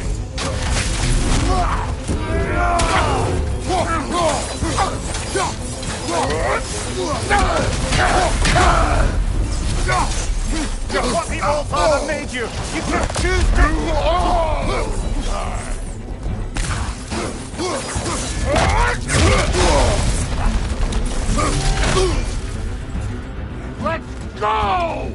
You're what the old father made you. You can choose to all die. Let's go!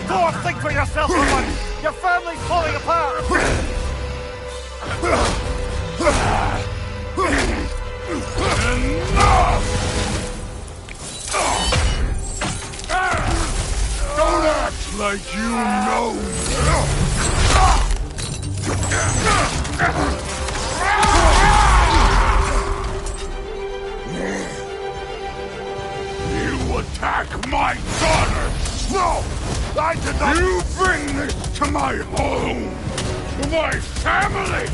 Thor, think for yourself, someone! Your family's falling apart! Don't act like you know. You attack my daughter! No! I did not... You bring this to my home! To my family!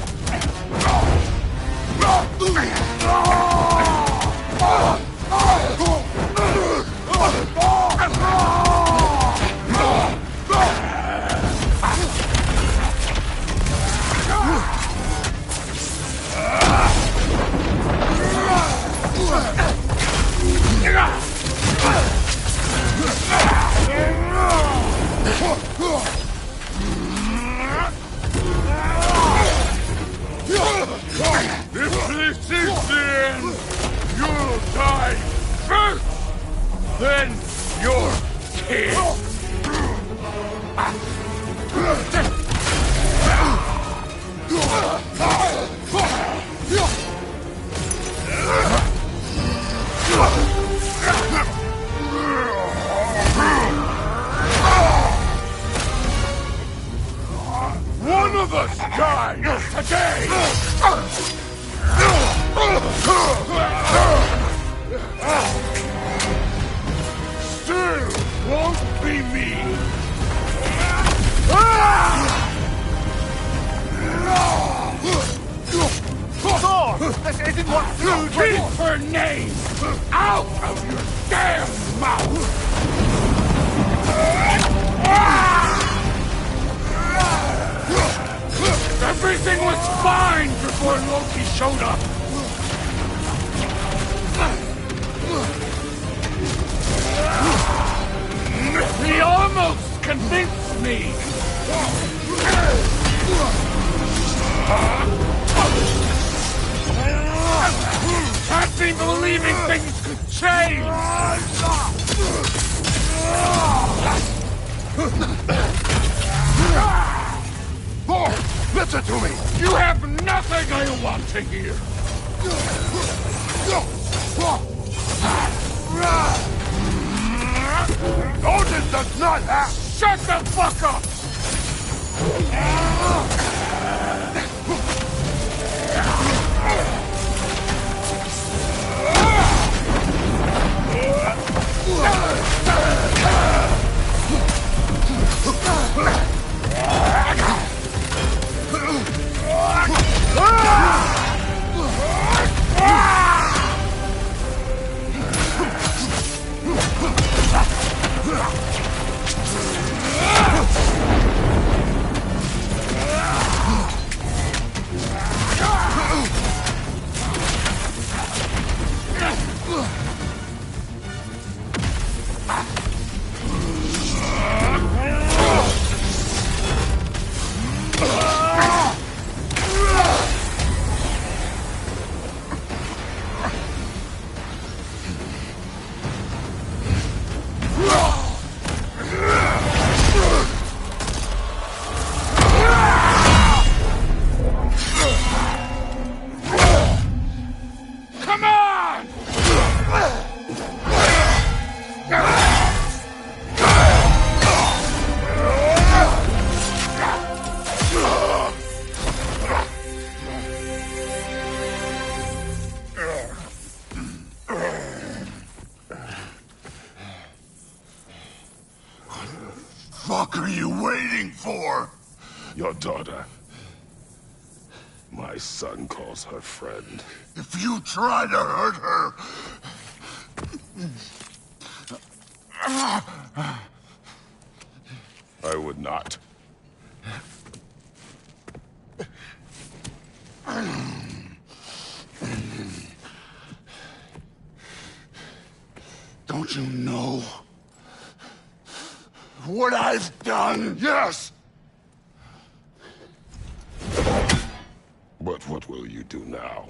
If this is the end, you'll die first! Then your kid! One of us dies today! Still won't be me! Thor! This isn't what food... Keep her name out of your damn mouth! Everything was fine before Loki showed up! He almost convinced me! Can't be believing things could change! Thor, listen to me! You have nothing I want to hear! Odin does not have... Shut the fuck up! Fuck are you waiting for? Your daughter. My son calls her friend. If you try to hurt her... I would not. Don't you know what I've done? Yes! But what will you do now?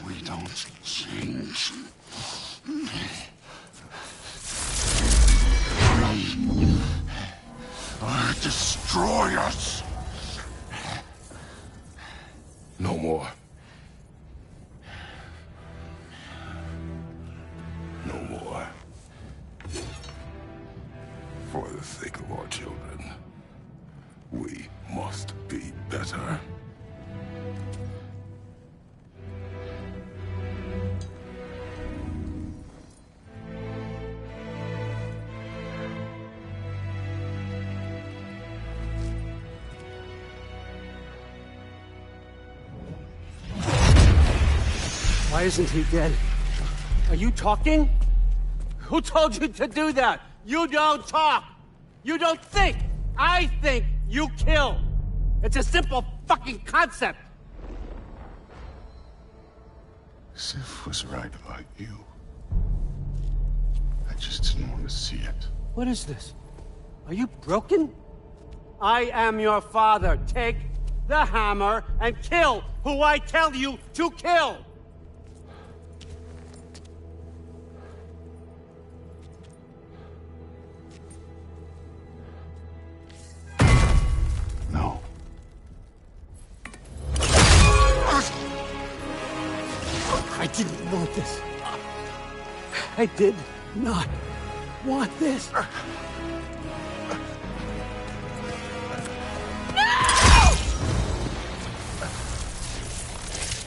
We don't change. We are destroyers. No more. No more. For the sake of our children, we must be better. Why isn't he dead? Are you talking? Who told you to do that? You don't talk! You don't think! I think, you kill! It's a simple fucking concept! Sif was right about you. I just didn't want to see it. What is this? Are you broken? I am your father. Take the hammer and kill who I tell you to kill! No. I didn't want this. I did not want this.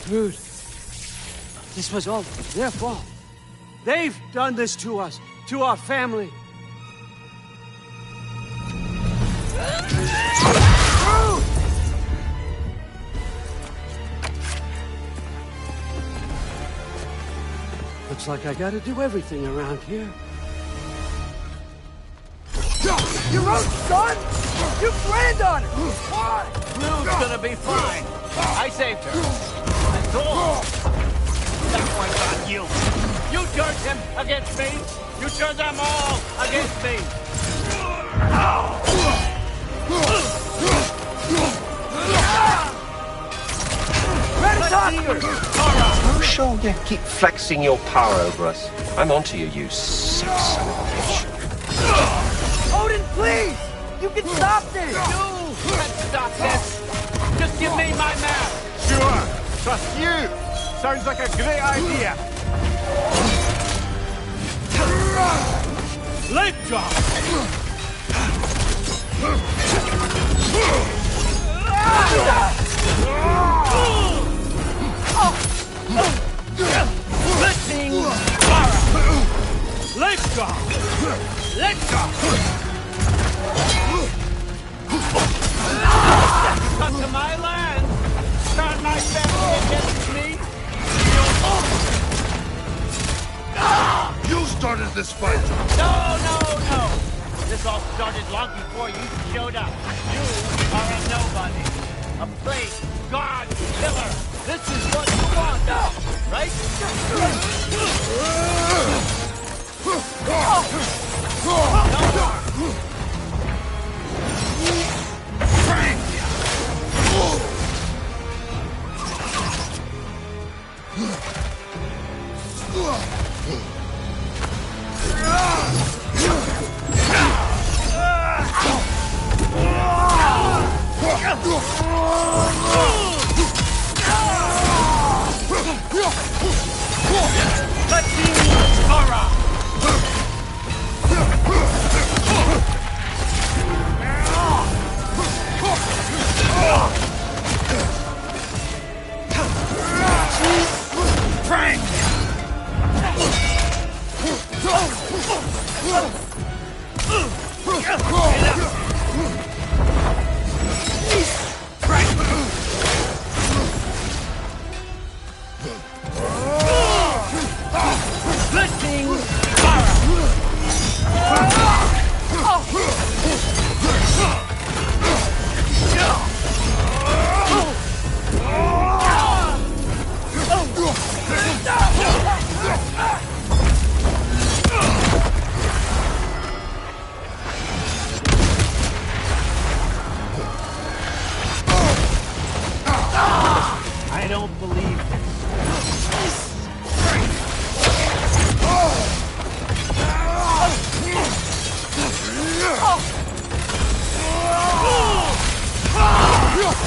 Dude, this was all their fault. They've done this to us, to our family. Looks like I gotta do everything around here. You wrote, son! You planned on it! Why? Blue's gonna be fine. I saved her. That's all. That one's on you. You turned him against me. You turned them all against me. You sure you keep flexing your power over us? I'm onto you, you sick son of a bitch. Odin, please! You can stop this! You can stop this! Just give me my map! Sure! Trust you! Sounds like a great idea! Leg drop! Blitzing Bara! Leg drop! Leg drop! Come to my land! Turn my family against me! You started this fight! No! This all started long before you showed up. You are a nobody. A plague, god, killer. This is what you want now, right?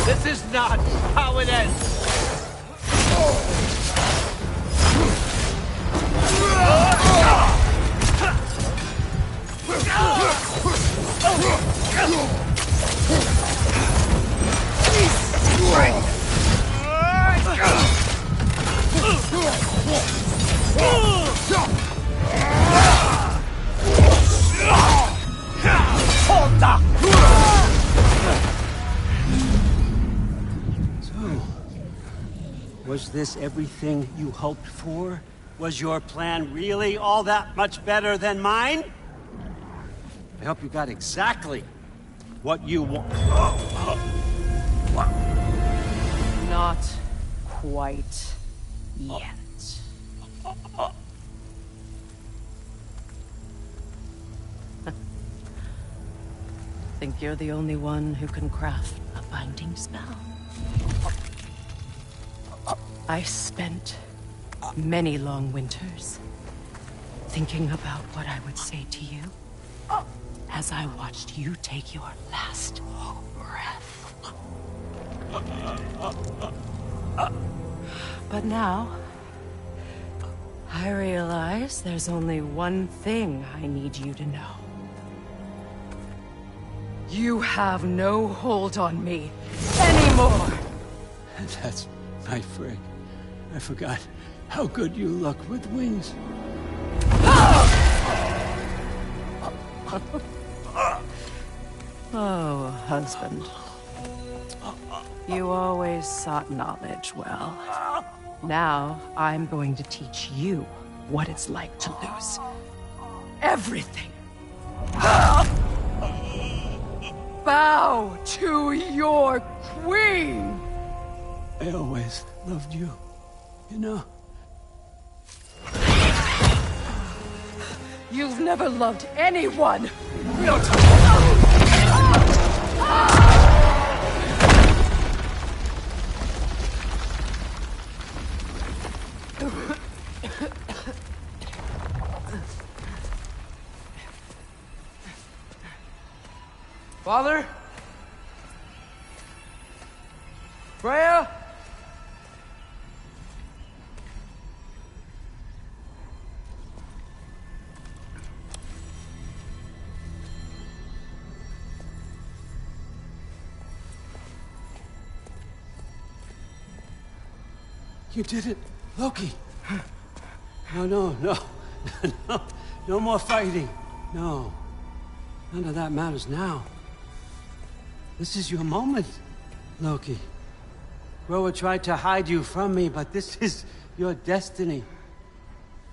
This is not how it ends. Was this everything you hoped for? Was your plan really all that much better than mine? I hope you got exactly what you want. Not quite yet. Think you're the only one who can craft a binding spell? I spent many long winters thinking about what I would say to you as I watched you take your last breath. But now, I realize there's only one thing I need you to know. You have no hold on me anymore! That's my frig. I forgot how good you look with wings. Oh, husband. You always sought knowledge well. Now, I'm going to teach you what it's like to lose everything. Bow to your queen! I always loved you, you know. You've never loved anyone! Father? Freya? You did it, Loki. No, no more fighting. No, none of that matters now. This is your moment, Loki. Groa tried to hide you from me, but this is your destiny.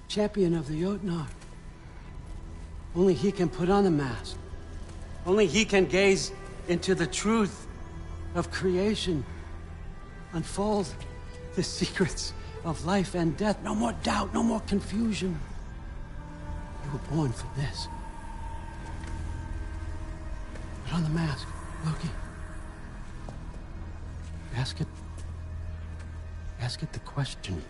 Champion of the Jotnar. Only he can put on the mask. Only he can gaze into the truth of creation. Unfold the secrets of life and death. No more doubt, no more confusion. You were born for this. Put on the mask, Loki. Ask it the question.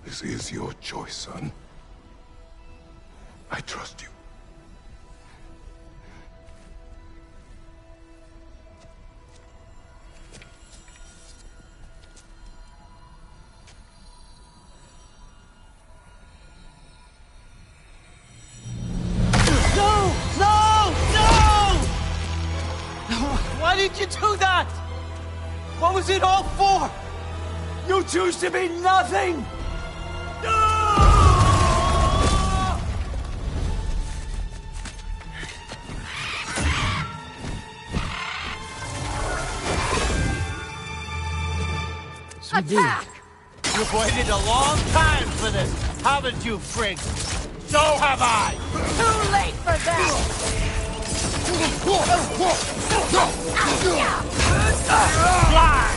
This is your choice, son. I trust you. Why did you do that? What was it all for? You choose to be nothing! Attack! You've waited a long time for this, haven't you, Frigg? So have I! Too late for that! Fly!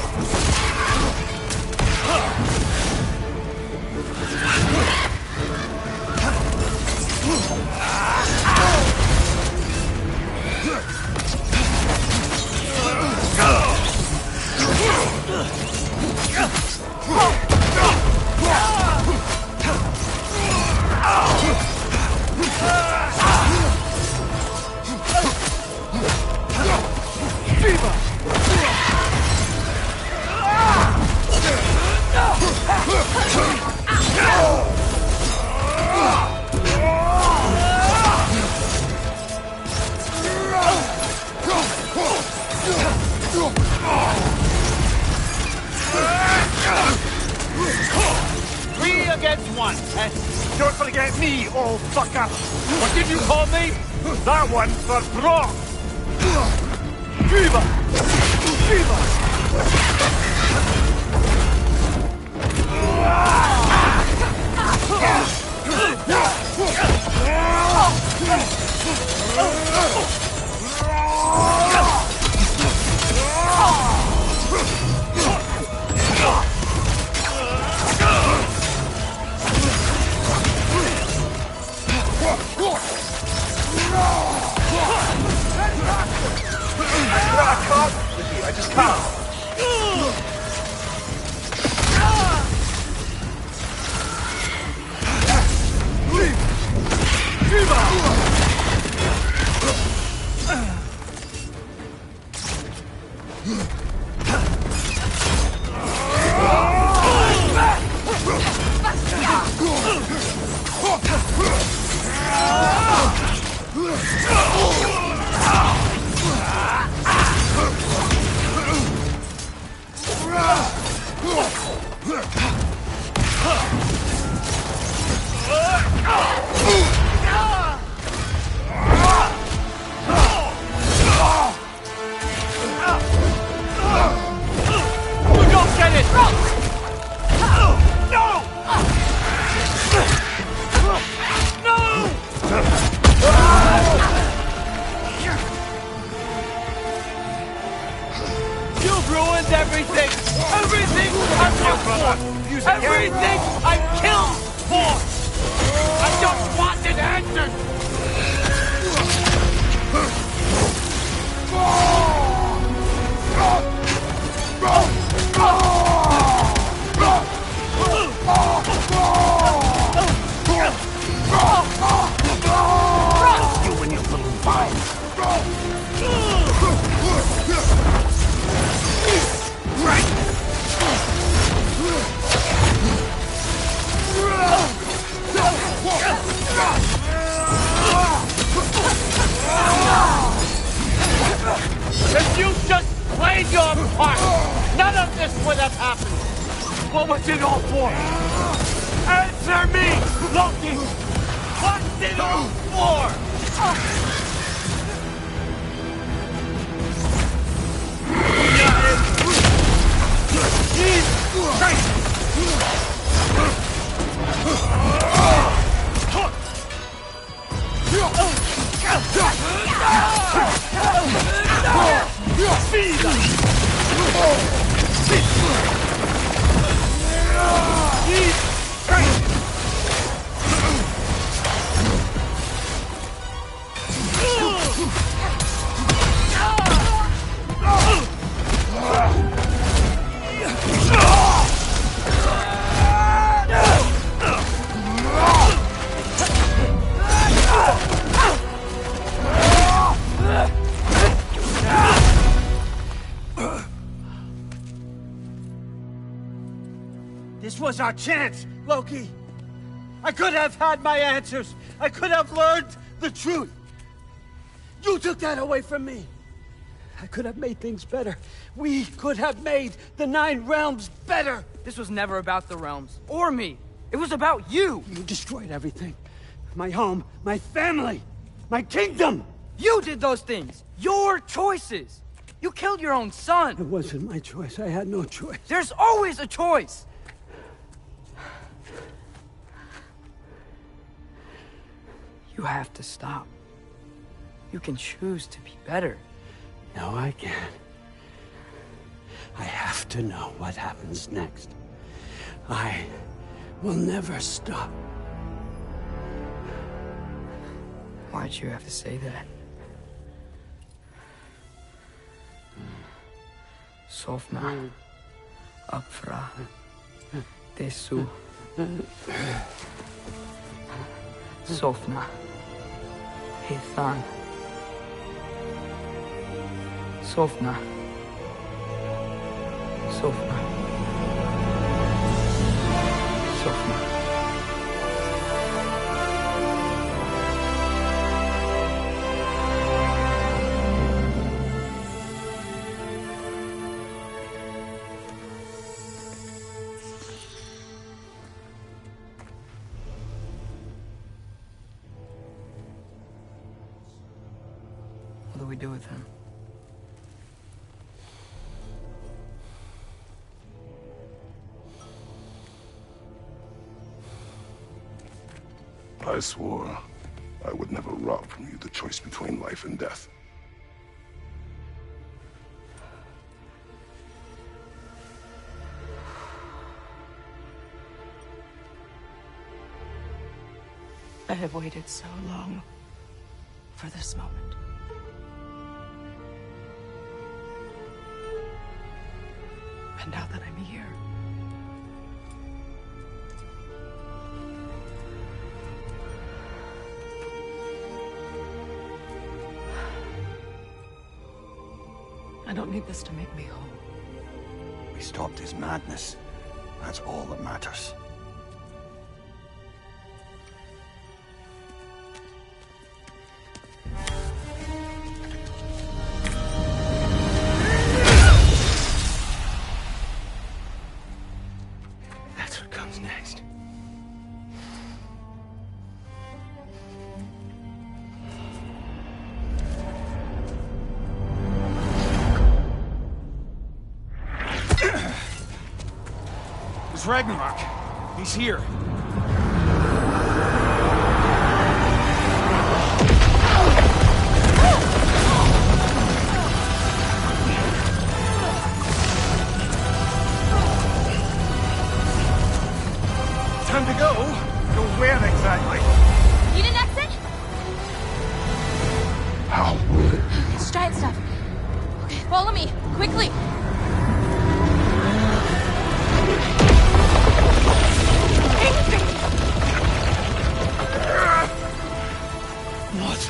me, old sucker! What did you call me? That one's for Brock! Viva! Viva! I just can't. Everything I killed for! I just wanted answers! You and your little vines. If you just played your part, none of this would have happened. What was it all for? Answer me, Loki! What's it all for? This was our chance, Loki. I could have had my answers. I could have learned the truth. You took that away from me. I could have made things better. We could have made the 9 realms better. This was never about the realms, or me. It was about you. You destroyed everything. My home, my family, my kingdom. You did those things. Your choices. You killed your own son. It wasn't my choice. I had no choice. There's always a choice. You have to stop. You can choose to be better. No, I can't. I have to know what happens next. I will never stop. Why'd you have to say that? Sofna. Apfra. Desu. Sofna. Hethan. Sofna. Sofna. Sofna. we do with him? I swore I would never rob from you the choice between life and death. I have waited so long for this moment. And now that I'm here, I don't need this to make me whole. We stopped his madness. That's all that matters. That's what comes next. It's Ragnarok. He's here. Time to go. Go where exactly? Need an exit? How? It's giant stuff. Okay, follow me, quickly. What?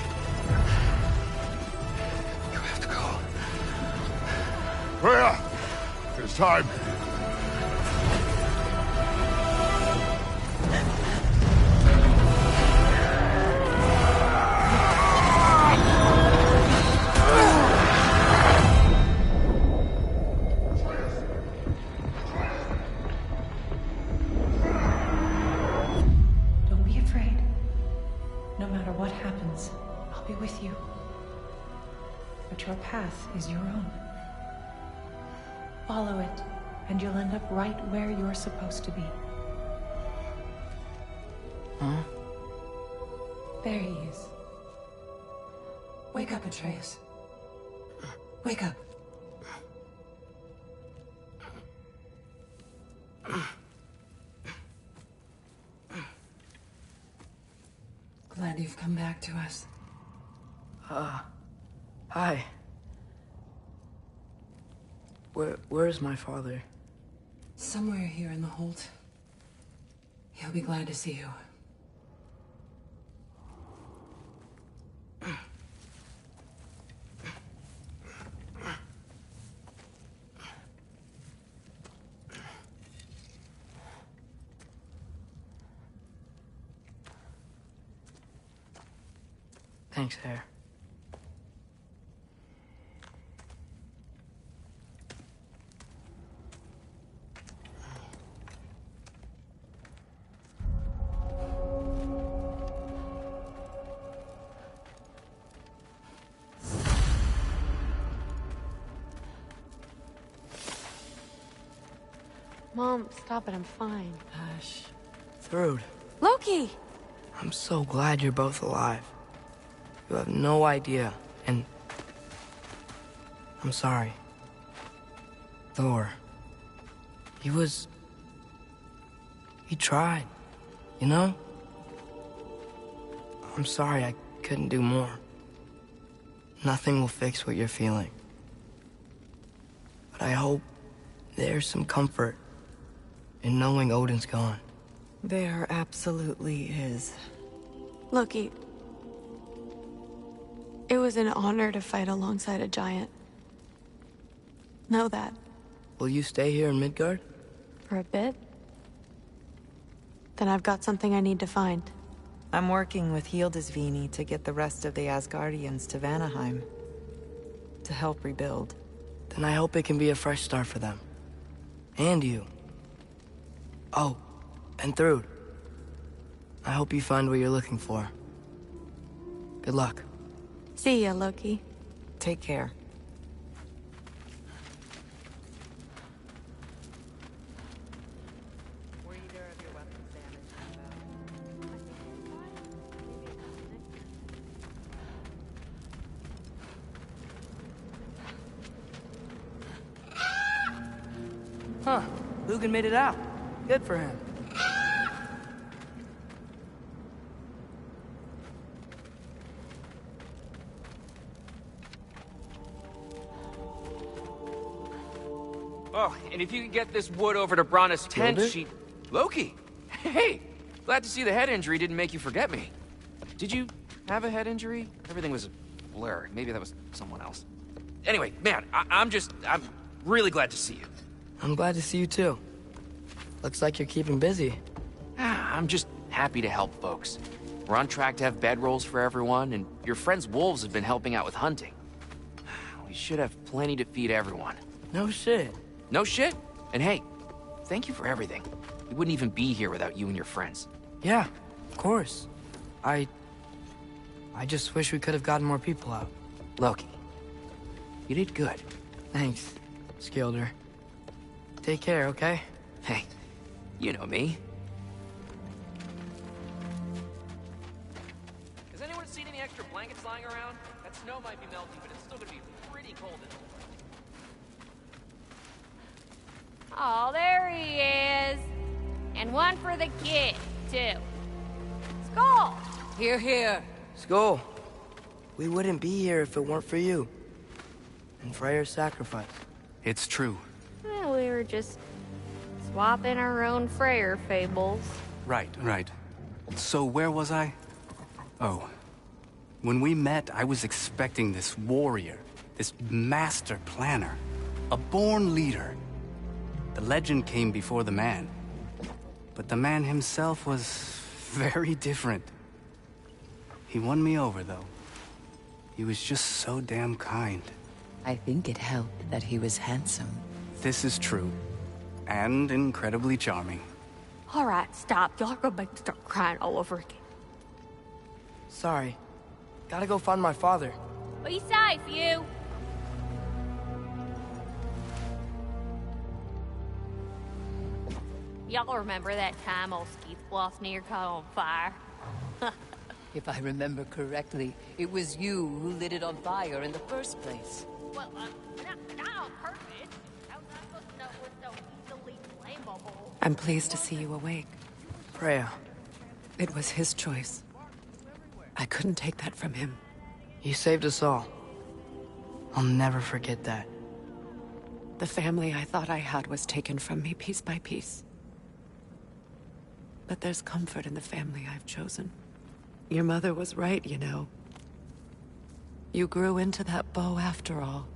You have to go. Freya! It's time. don't be afraid. No matter what happens, I'll be with you. But your path is your own. Follow it, and you'll end up right where you're supposed to be. Huh? There he is. Wake up, Atreus. Wake up. Glad you've come back to us. Hi. Where's my father? Somewhere here in the hold. He'll be glad to see you. Thanks, Hare. Mom, stop it. I'm fine. Hush. Thrud, Loki! I'm so glad you're both alive. You have no idea, and I'm sorry. Thor, he tried, you know? I'm sorry I couldn't do more. Nothing will fix what you're feeling. But I hope there's some comfort in knowing Odin's gone. There absolutely is. Loki, it was an honor to fight alongside a giant. Know that. Will you stay here in Midgard? For a bit? Then I've got something I need to find. I'm working with Hildisvini to get the rest of the Asgardians to Vanaheim. To help rebuild. Then I hope it can be a fresh start for them. And you. Oh, and Thrud. I hope you find what you're looking for. Good luck. See ya, Loki. Take care. Were either of your weapons damaged? Huh. Lugan made it out. Good for him. Oh, and if you could get this wood over to Brana's tent, Loki! Hey! Glad to see the head injury didn't make you forget me. Did you have a head injury? Everything was a blur. Maybe that was someone else. Anyway, man, I'm really glad to see you. I'm glad to see you too. Looks like you're keeping busy. I'm just happy to help folks. We're on track to have bedrolls for everyone, and your friend's wolves have been helping out with hunting. We should have plenty to feed everyone. No shit. No shit? And hey, thank you for everything. We wouldn't even be here without you and your friends. Yeah, of course. I just wish we could have gotten more people out. Loki, you did good. Thanks, Skilder. Take care, okay? Hey, you know me. Has anyone seen any extra blankets lying around? That snow might be melting, but it's still gonna be pretty cold in the morning. Oh, there he is. And one for the kid, too. Skull! Here, here. Skull. We wouldn't be here if it weren't for you. And Freyr's sacrifice. It's true. Well, we were just swapping our own Freyr fables. Right. So where was I? Oh. When we met, I was expecting this warrior, this master planner, a born leader. The legend came before the man. But the man himself was very different. He won me over, though. He was just so damn kind. I think it helped that he was handsome. This is true. And incredibly charming. All right, stop. Y'all are gonna make me start crying all over again. Sorry. Gotta go find my father. Be safe, you. Y'all remember that time old Skeeth Bluff near caught on fire? If I remember correctly, it was you who lit it on fire in the first place. Well, not on purpose. How was I supposed to know it was so easily flammable? I'm pleased to see you awake. Freya. It was his choice. I couldn't take that from him. He saved us all. I'll never forget that. The family I thought I had was taken from me piece by piece. But there's comfort in the family I've chosen. Your mother was right, you know. You grew into that bow after all.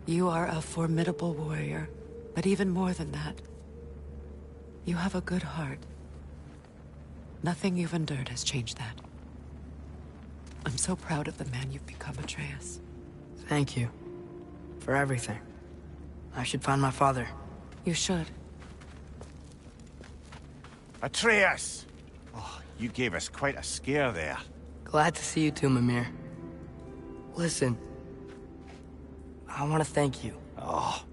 You are a formidable warrior, but even more than that, you have a good heart. Nothing you've endured has changed that. I'm so proud of the man you've become, Atreus. Thank you. For everything. I should find my father. You should. Atreus! Oh, you gave us quite a scare there. Glad to see you too, Mimir. Listen. I want to thank you. Oh.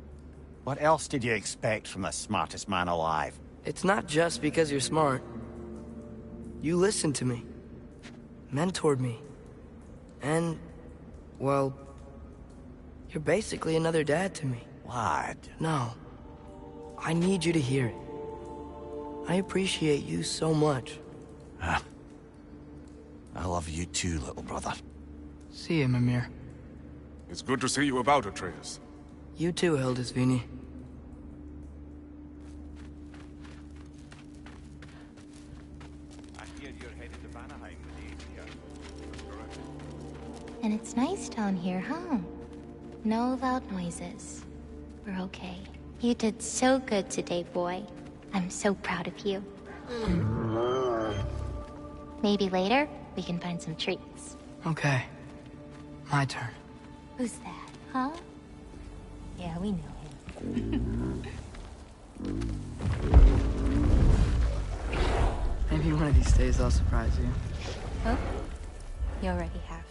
What else did you expect from the smartest man alive? It's not just because you're smart. You listened to me. Mentored me. And, well, you're basically another dad to me. Lad. No. I need you to hear it. I appreciate you so much. I love you too, little brother. See you, Mimir. It's good to see you about, Atreus. You too, Hildisvini. I hear you're headed to Vanaheim with the ATO. And it's nice down here, huh? No loud noises. We're okay. You did so good today, boy. I'm so proud of you. Maybe later, we can find some treats. Okay. My turn. Who's that, huh? Yeah, we know him. Maybe one of these days I'll surprise you. Oh, you already have.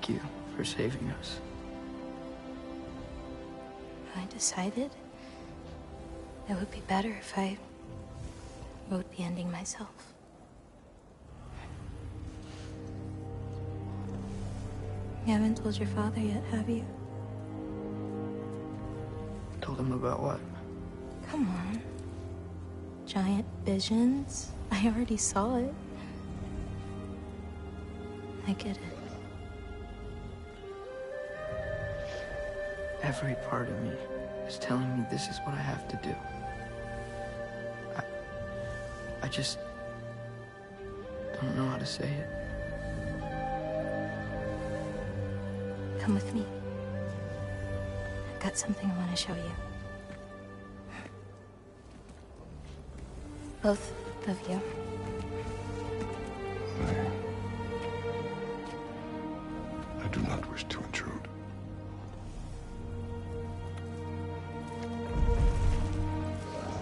thank you for saving us. I decided it would be better if I wrote the ending myself. You haven't told your father yet, have you? Told him about what? Come on. Giant visions? I already saw it. I get it. Every part of me is telling me this is what I have to do. I just don't know how to say it. Come with me. I've got something I want to show you. Both of you. I do not wish to intrude.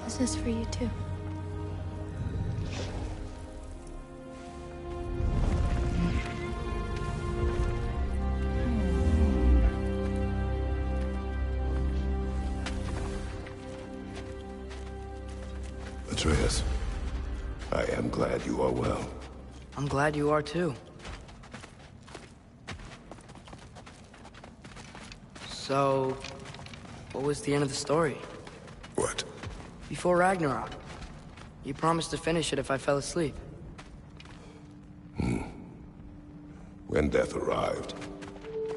This is for you too. Atreus, I am glad you are well. I'm glad you are too. So, what was the end of the story? What? Before Ragnarok, you promised to finish it if I fell asleep. When death arrived,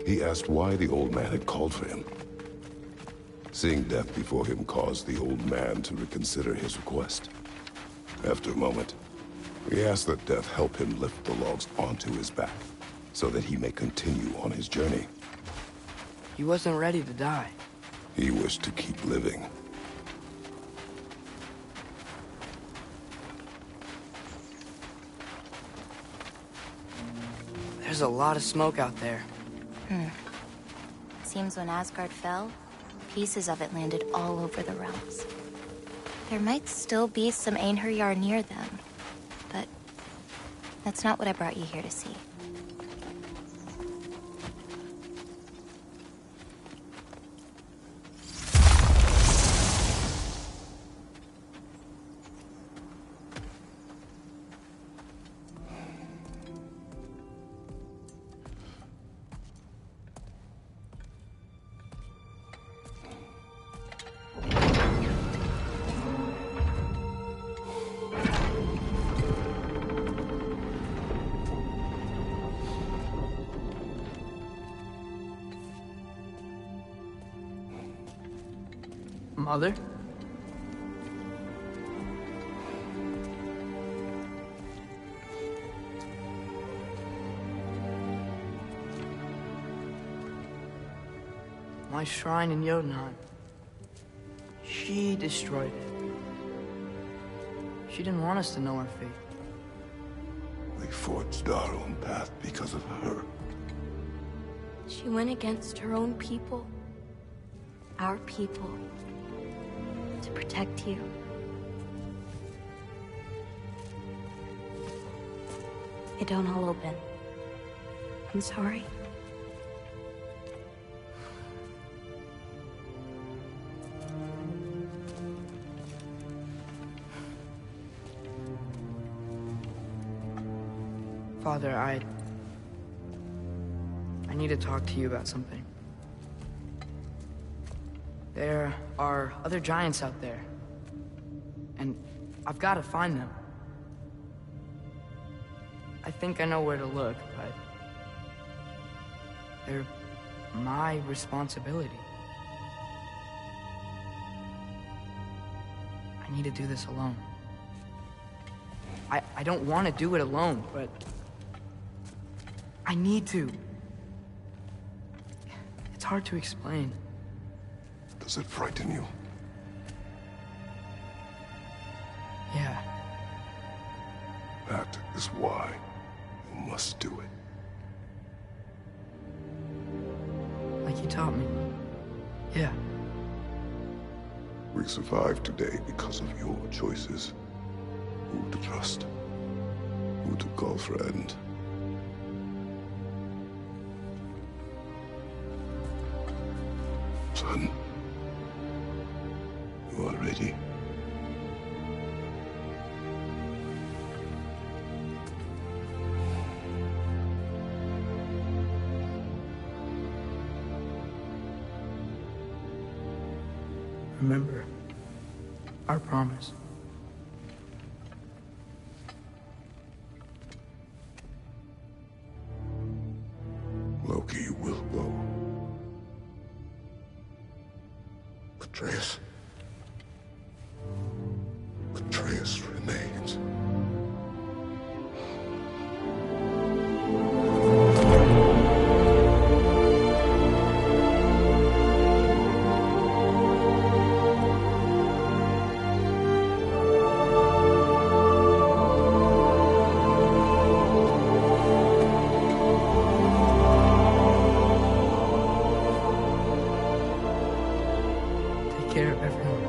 he asked why the old man had called for him. Seeing death before him caused the old man to reconsider his request. After a moment, he asked that death help him lift the logs onto his back, so that he may continue on his journey. He wasn't ready to die. He wished to keep living. There's a lot of smoke out there. Seems when Asgard fell, pieces of it landed all over the realms. There might still be some Einherjar near them, but that's not what I brought you here to see. Mother? My shrine in Jotunheim. She destroyed it. She didn't want us to know our fate. We forged our own path because of her. She went against her own people. Our people. To protect you. It don't all open. I'm sorry. Father, I need to talk to you about something. There are other giants out there, and I've got to find them. I think I know where to look, but they're my responsibility. I need to do this alone. I don't want to do it alone, but I need to. It's hard to explain. Does it frighten you? Yeah. That is why you must do it. Like you taught me. Yeah. We survive today because of your choices. Who to trust. Who to call friend. son. You are ready. Remember our promise. Loki will go. Atreus. Atreus remains. Take care of everyone.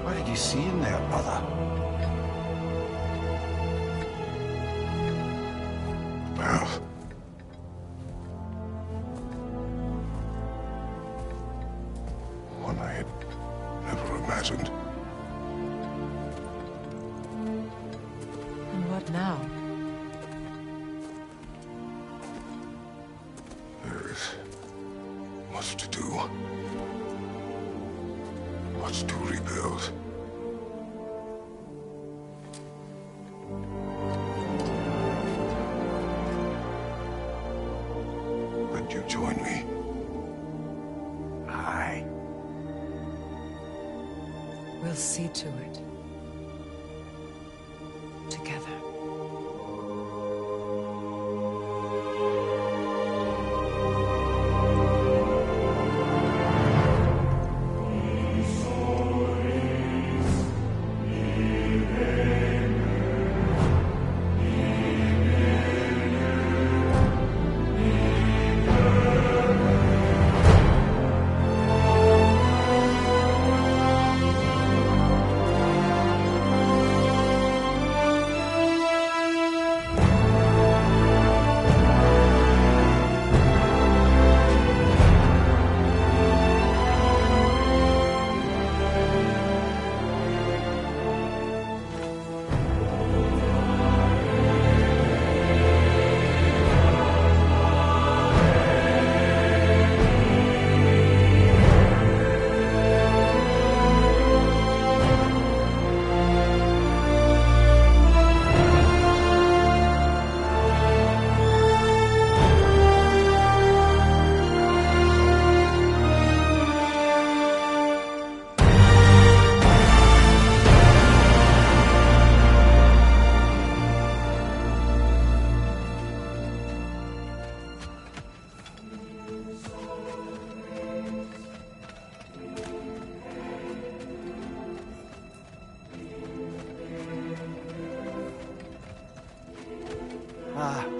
What did you see in there, brother? Path. One I had never imagined. And what now? There is much to do. Much to rebuild. Would you join me? Aye. We'll see to it. Together.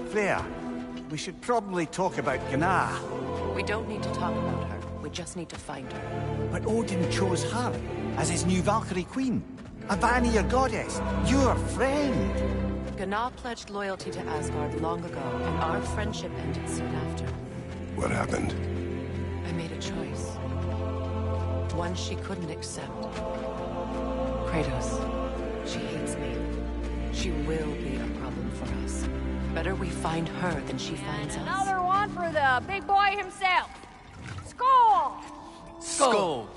Freya, we should probably talk about Gná. We don't need to talk about her. We just need to find her. But Odin chose her as his new Valkyrie queen. A Vanir goddess, your friend. Gná pledged loyalty to Asgard long ago, and our friendship ended soon after. What happened? I made a choice. One she couldn't accept. Kratos. She hates me. She will be a problem for us. Better we find her than she finds us. Another one for the big boy himself. Skull! Skull!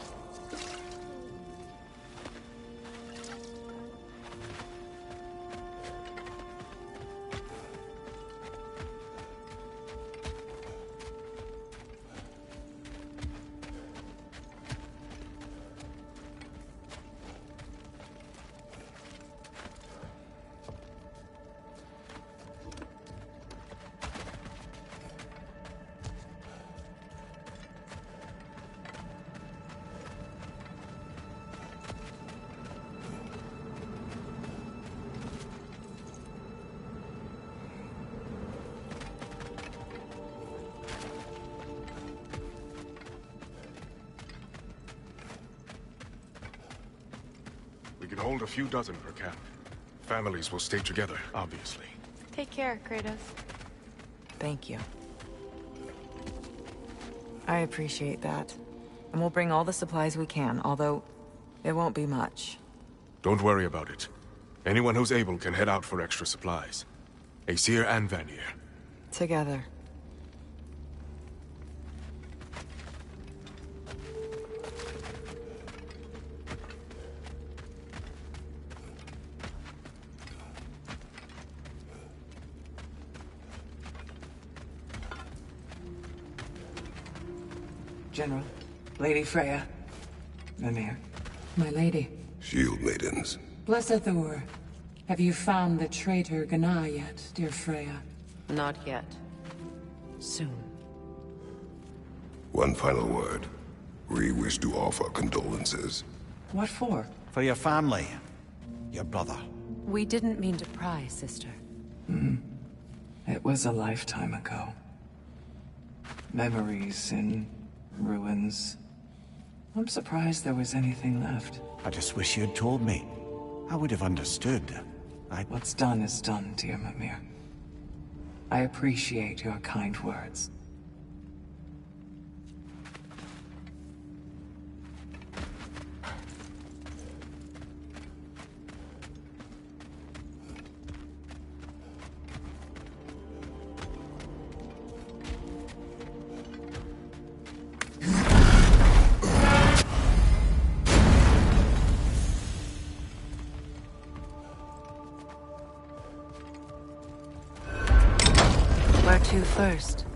We can hold a few dozen per camp. Families will stay together, obviously. Take care, Kratos. Thank you. I appreciate that. And we'll bring all the supplies we can, although it won't be much. Don't worry about it. Anyone who's able can head out for extra supplies. Aesir and Vanir. Together. General, Lady Freya, Mimir, my lady. Shield maidens. Blessed Thor, have you found the traitor Gná yet, dear Freya? Not yet. Soon. One final word. We wish to offer condolences. What for? For your family. Your brother. We didn't mean to pry, sister. It was a lifetime ago. Memories in ruins. I'm surprised there was anything left. I just wish you had told me. I would have understood. What's done is done, dear Mimir. I appreciate your kind words. Where to first?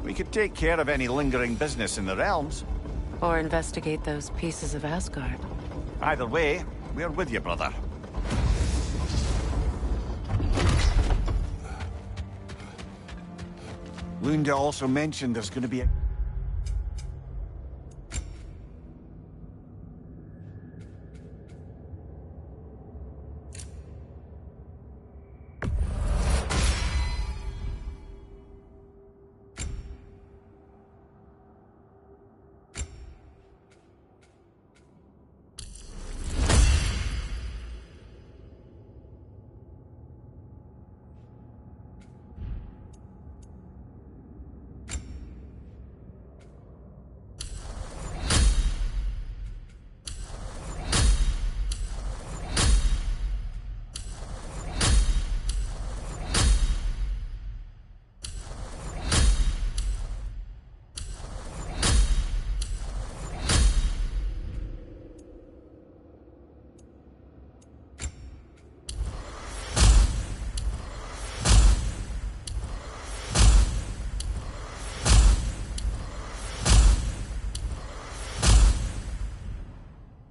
We could take care of any lingering business in the realms. Or investigate those pieces of Asgard. Either way, we're with you, brother. Lunda also mentioned there's going to be a...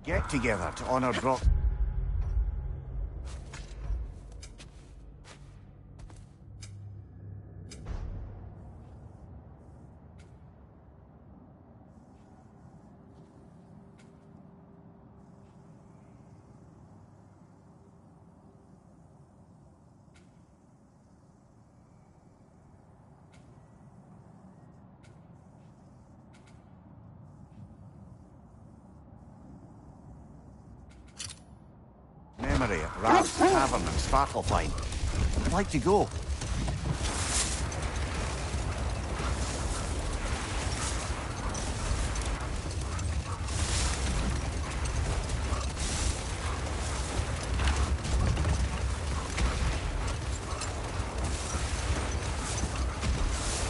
get together to honor Brock. eatery at Rav's Tavern in Svartalfheim. I'd like to go.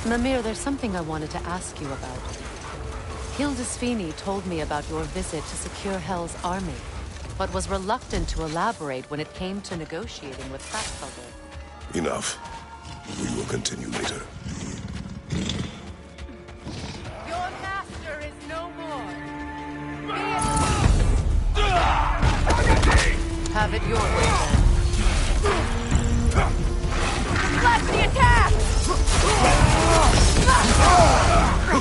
Mimir, there's something I wanted to ask you about. Hildisvini told me about your visit to secure Hell's army, but was reluctant to elaborate when it came to negotiating with Hraðveldir. Enough. We will continue later. Your master is no more. Have it your way, then. Blast the attack!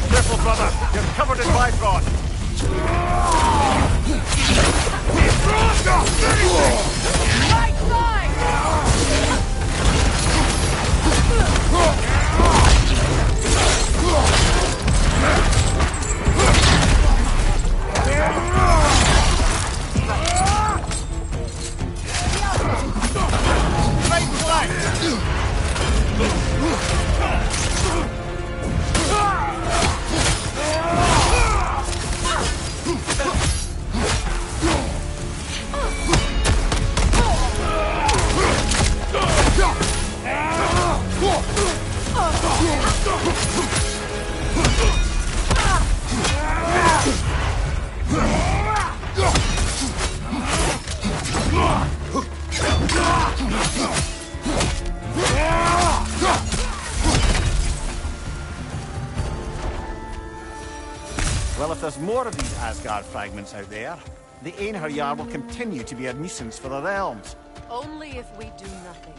Careful, brother! You're covered in Bifrost! Right side! Right flank! Well, if there's more of these Asgard fragments out there, the Einherjar will continue to be a nuisance for the realms. Only if we do nothing.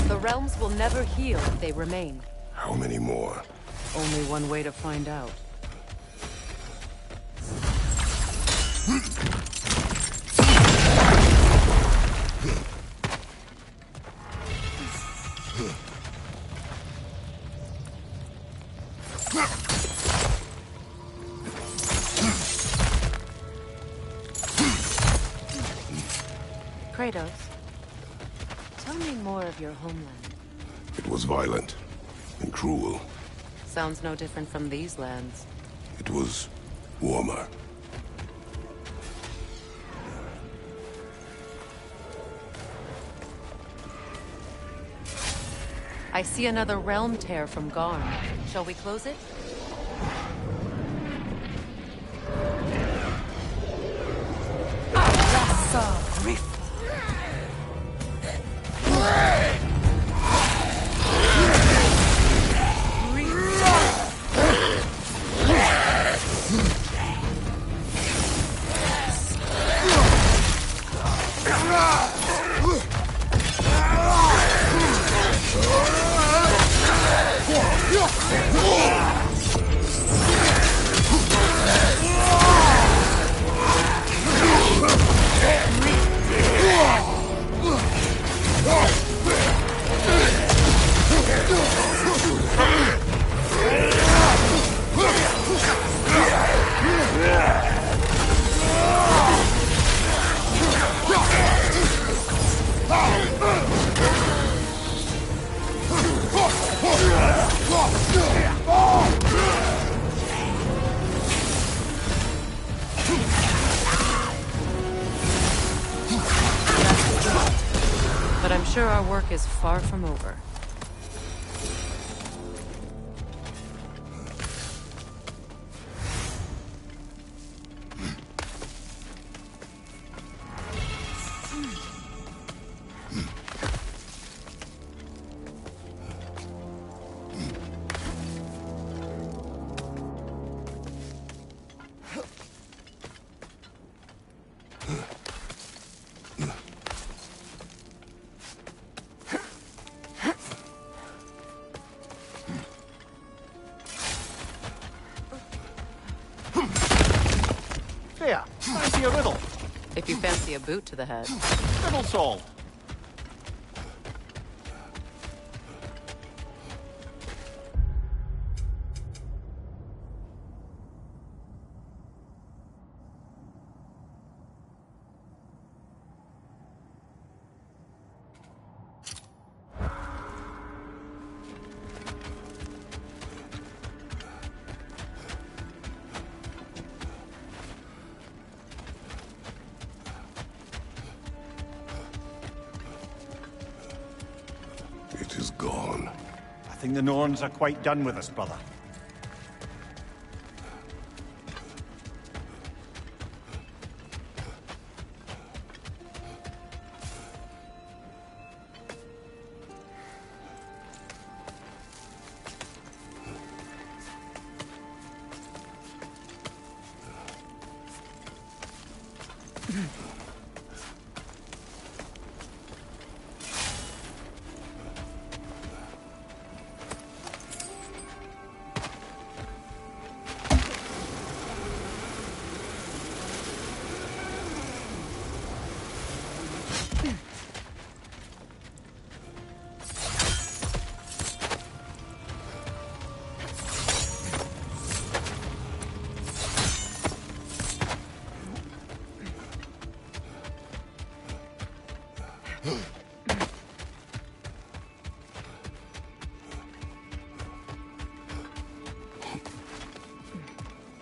The realms will never heal if they remain. How many more? Only one way to find out. Kratos, tell me more of your homeland. It was violent and cruel. Sounds no different from these lands. It was warmer. I see another realm tear from Garm. Shall we close it? But I'm sure our work is far from over. There, fancy a riddle. If you fancy a boot to the head. Riddle solved. think the Norns are quite done with us, brother.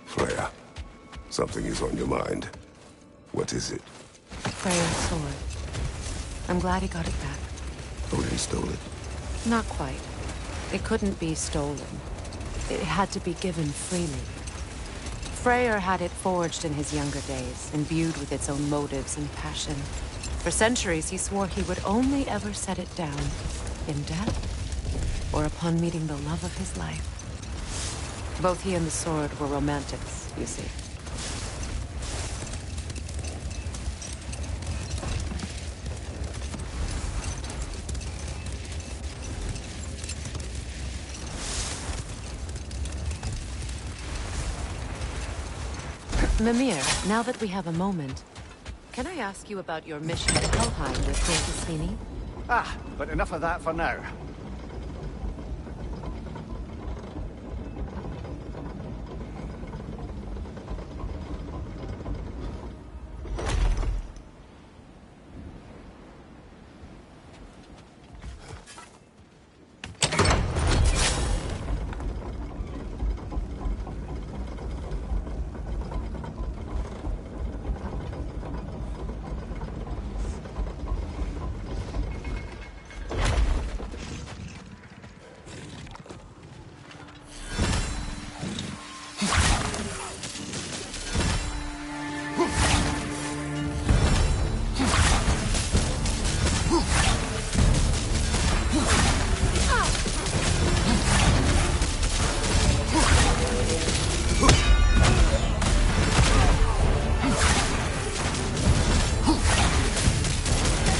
Freya, something is on your mind. What is it? Freya's sword. I'm glad he got it back. Odin stole it. Not quite. It couldn't be stolen. It had to be given freely. Freyr had it forged in his younger days, imbued with its own motives and passion. For centuries, he swore he would only ever set it down in death or upon meeting the love of his life. Both he and the sword were romantics, you see. Mimir, now that we have a moment, can I ask you about your mission to Helheim with Princess Svini? Ah, but enough of that for now.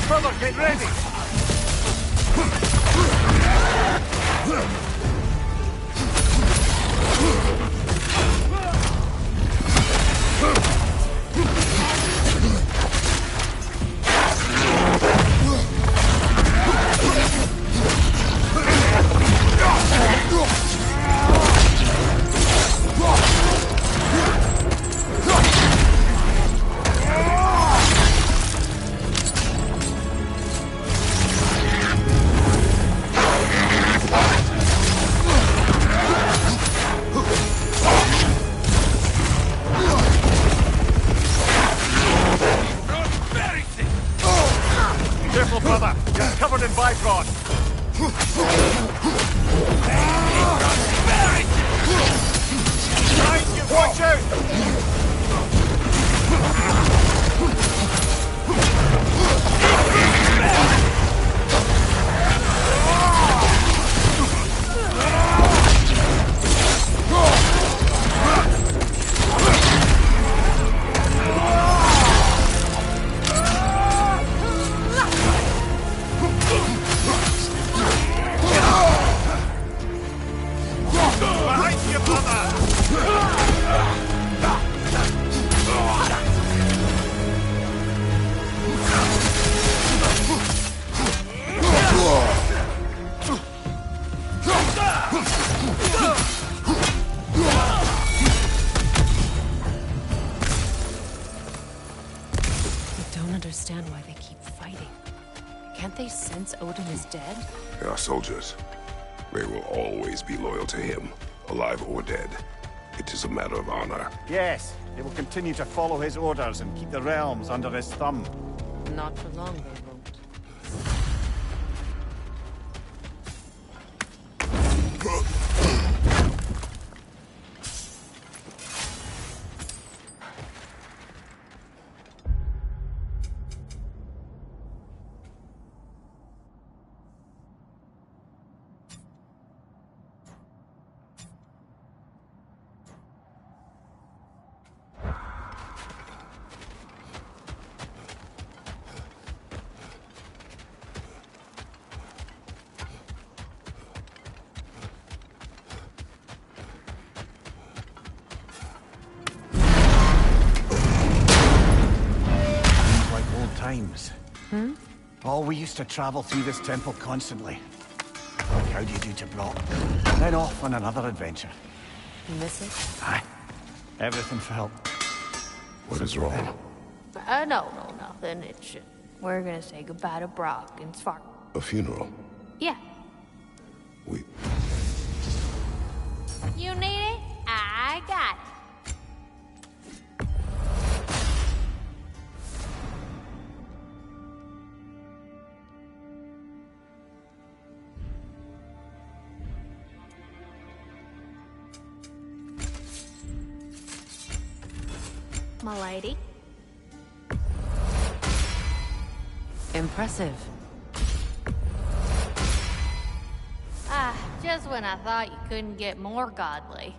Brother, get ready! Careful, brother. You're covered in bifrost. Guys, you watch out! Behind you, brother! I don't understand why they keep fighting. Can't they sense Odin is dead? They are soldiers. They will always be loyal to him, alive or dead. It is a matter of honor. Yes, they will continue to follow his orders and keep the realms under his thumb. Not for long, they won't. times. Oh, we used to travel through this temple constantly. How do you do to Brock? Then off on another adventure. You miss it? Aye. Everything for help. What is wrong? No, nothing. It's just, we're gonna say goodbye to Brock and Spark. A funeral? Yeah. We... You need it? I got it. My lady. Impressive. Just when I thought you couldn't get more godly.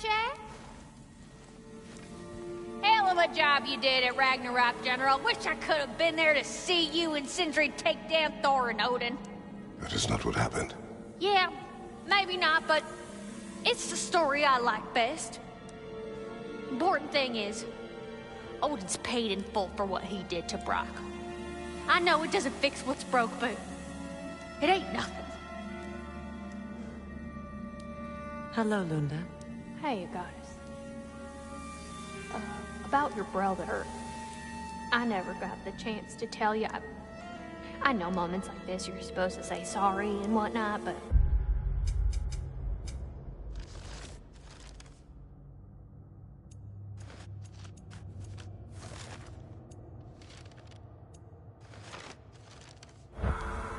Chat? Hell of a job you did at Ragnarok, General. Wish I could have been there to see you and Sindri take down Thor and Odin. That is not what happened. Yeah, maybe not, but it's the story I like best. Important thing is, Odin's paid in full for what he did to Brock. I know it doesn't fix what's broke, but it ain't nothing. Hello, Lunda. Hey, goddess. About your brother, I never got the chance to tell you. I know moments like this you're supposed to say sorry and whatnot, but...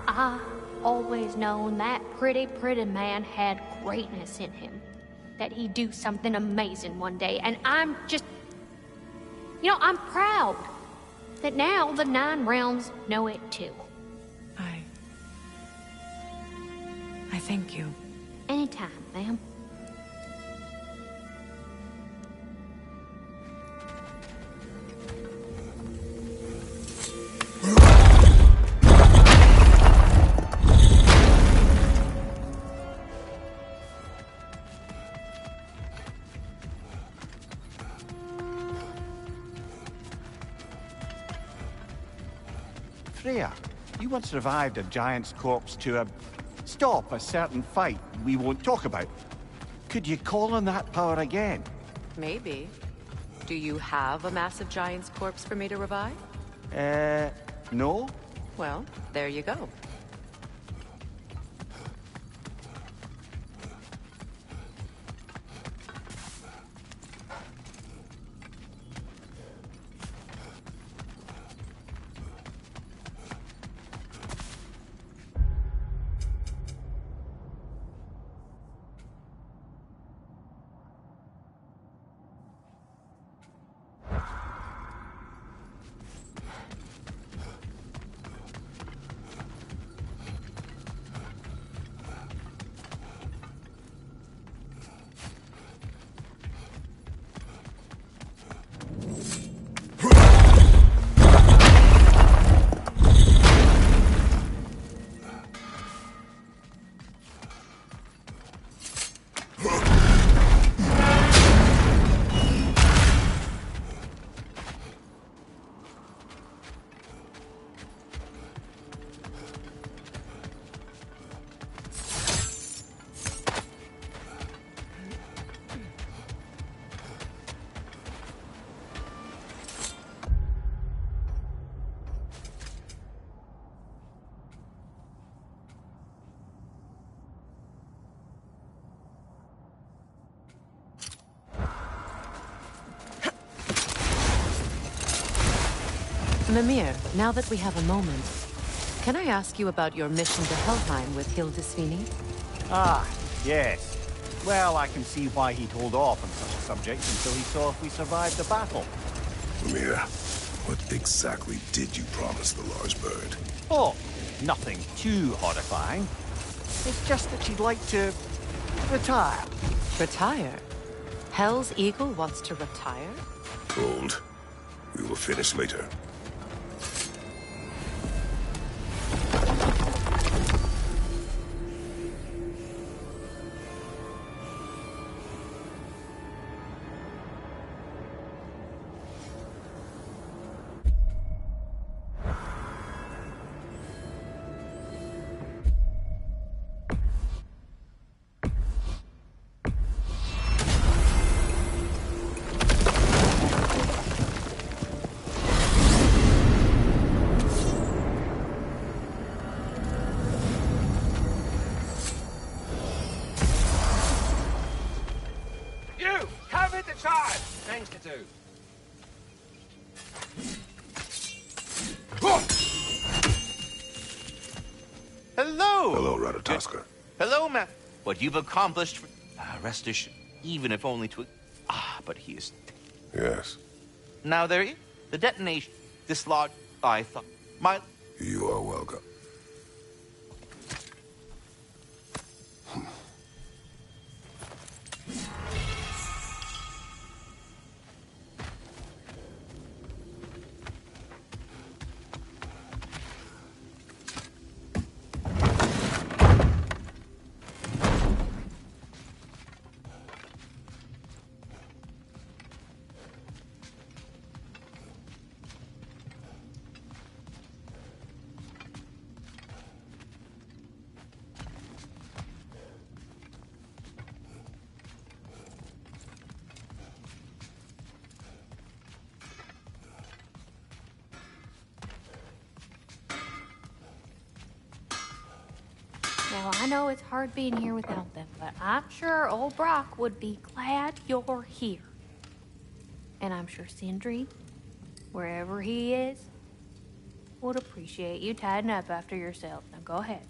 I always known that pretty man had greatness in him. That he'd do something amazing one day, and I'm just... You know, I'm proud that now the Nine Realms know it too. I thank you. Anytime, ma'am. Freya, you once revived a giant's corpse to stop a certain fight we won't talk about. Could you call on that power again? Maybe. Do you have a massive giant's corpse for me to revive? No? Well, there you go. Mimir, now that we have a moment, can I ask you about your mission to Helheim with Hildisvini? Ah, yes. Well, I can see why he'd hold off on such a subject until he saw if we survived the battle. Mimir, what exactly did you promise the large bird? Oh, nothing too horrifying. It's just that she'd like to retire. Retire? Hell's Eagle wants to retire? Hold. We will finish later. Things to do. Hello! Hello, Ratatoska. Hello, ma. What you've accomplished for... rest assured, even if only to... but he is... Yes. Now there is the detonation. Dislodged, I thought. My... You are welcome. Now, I know it's hard being here without them, but I'm sure old Brock would be glad you're here. And I'm sure Sindri, wherever he is, would appreciate you tidying up after yourself. Now, go ahead.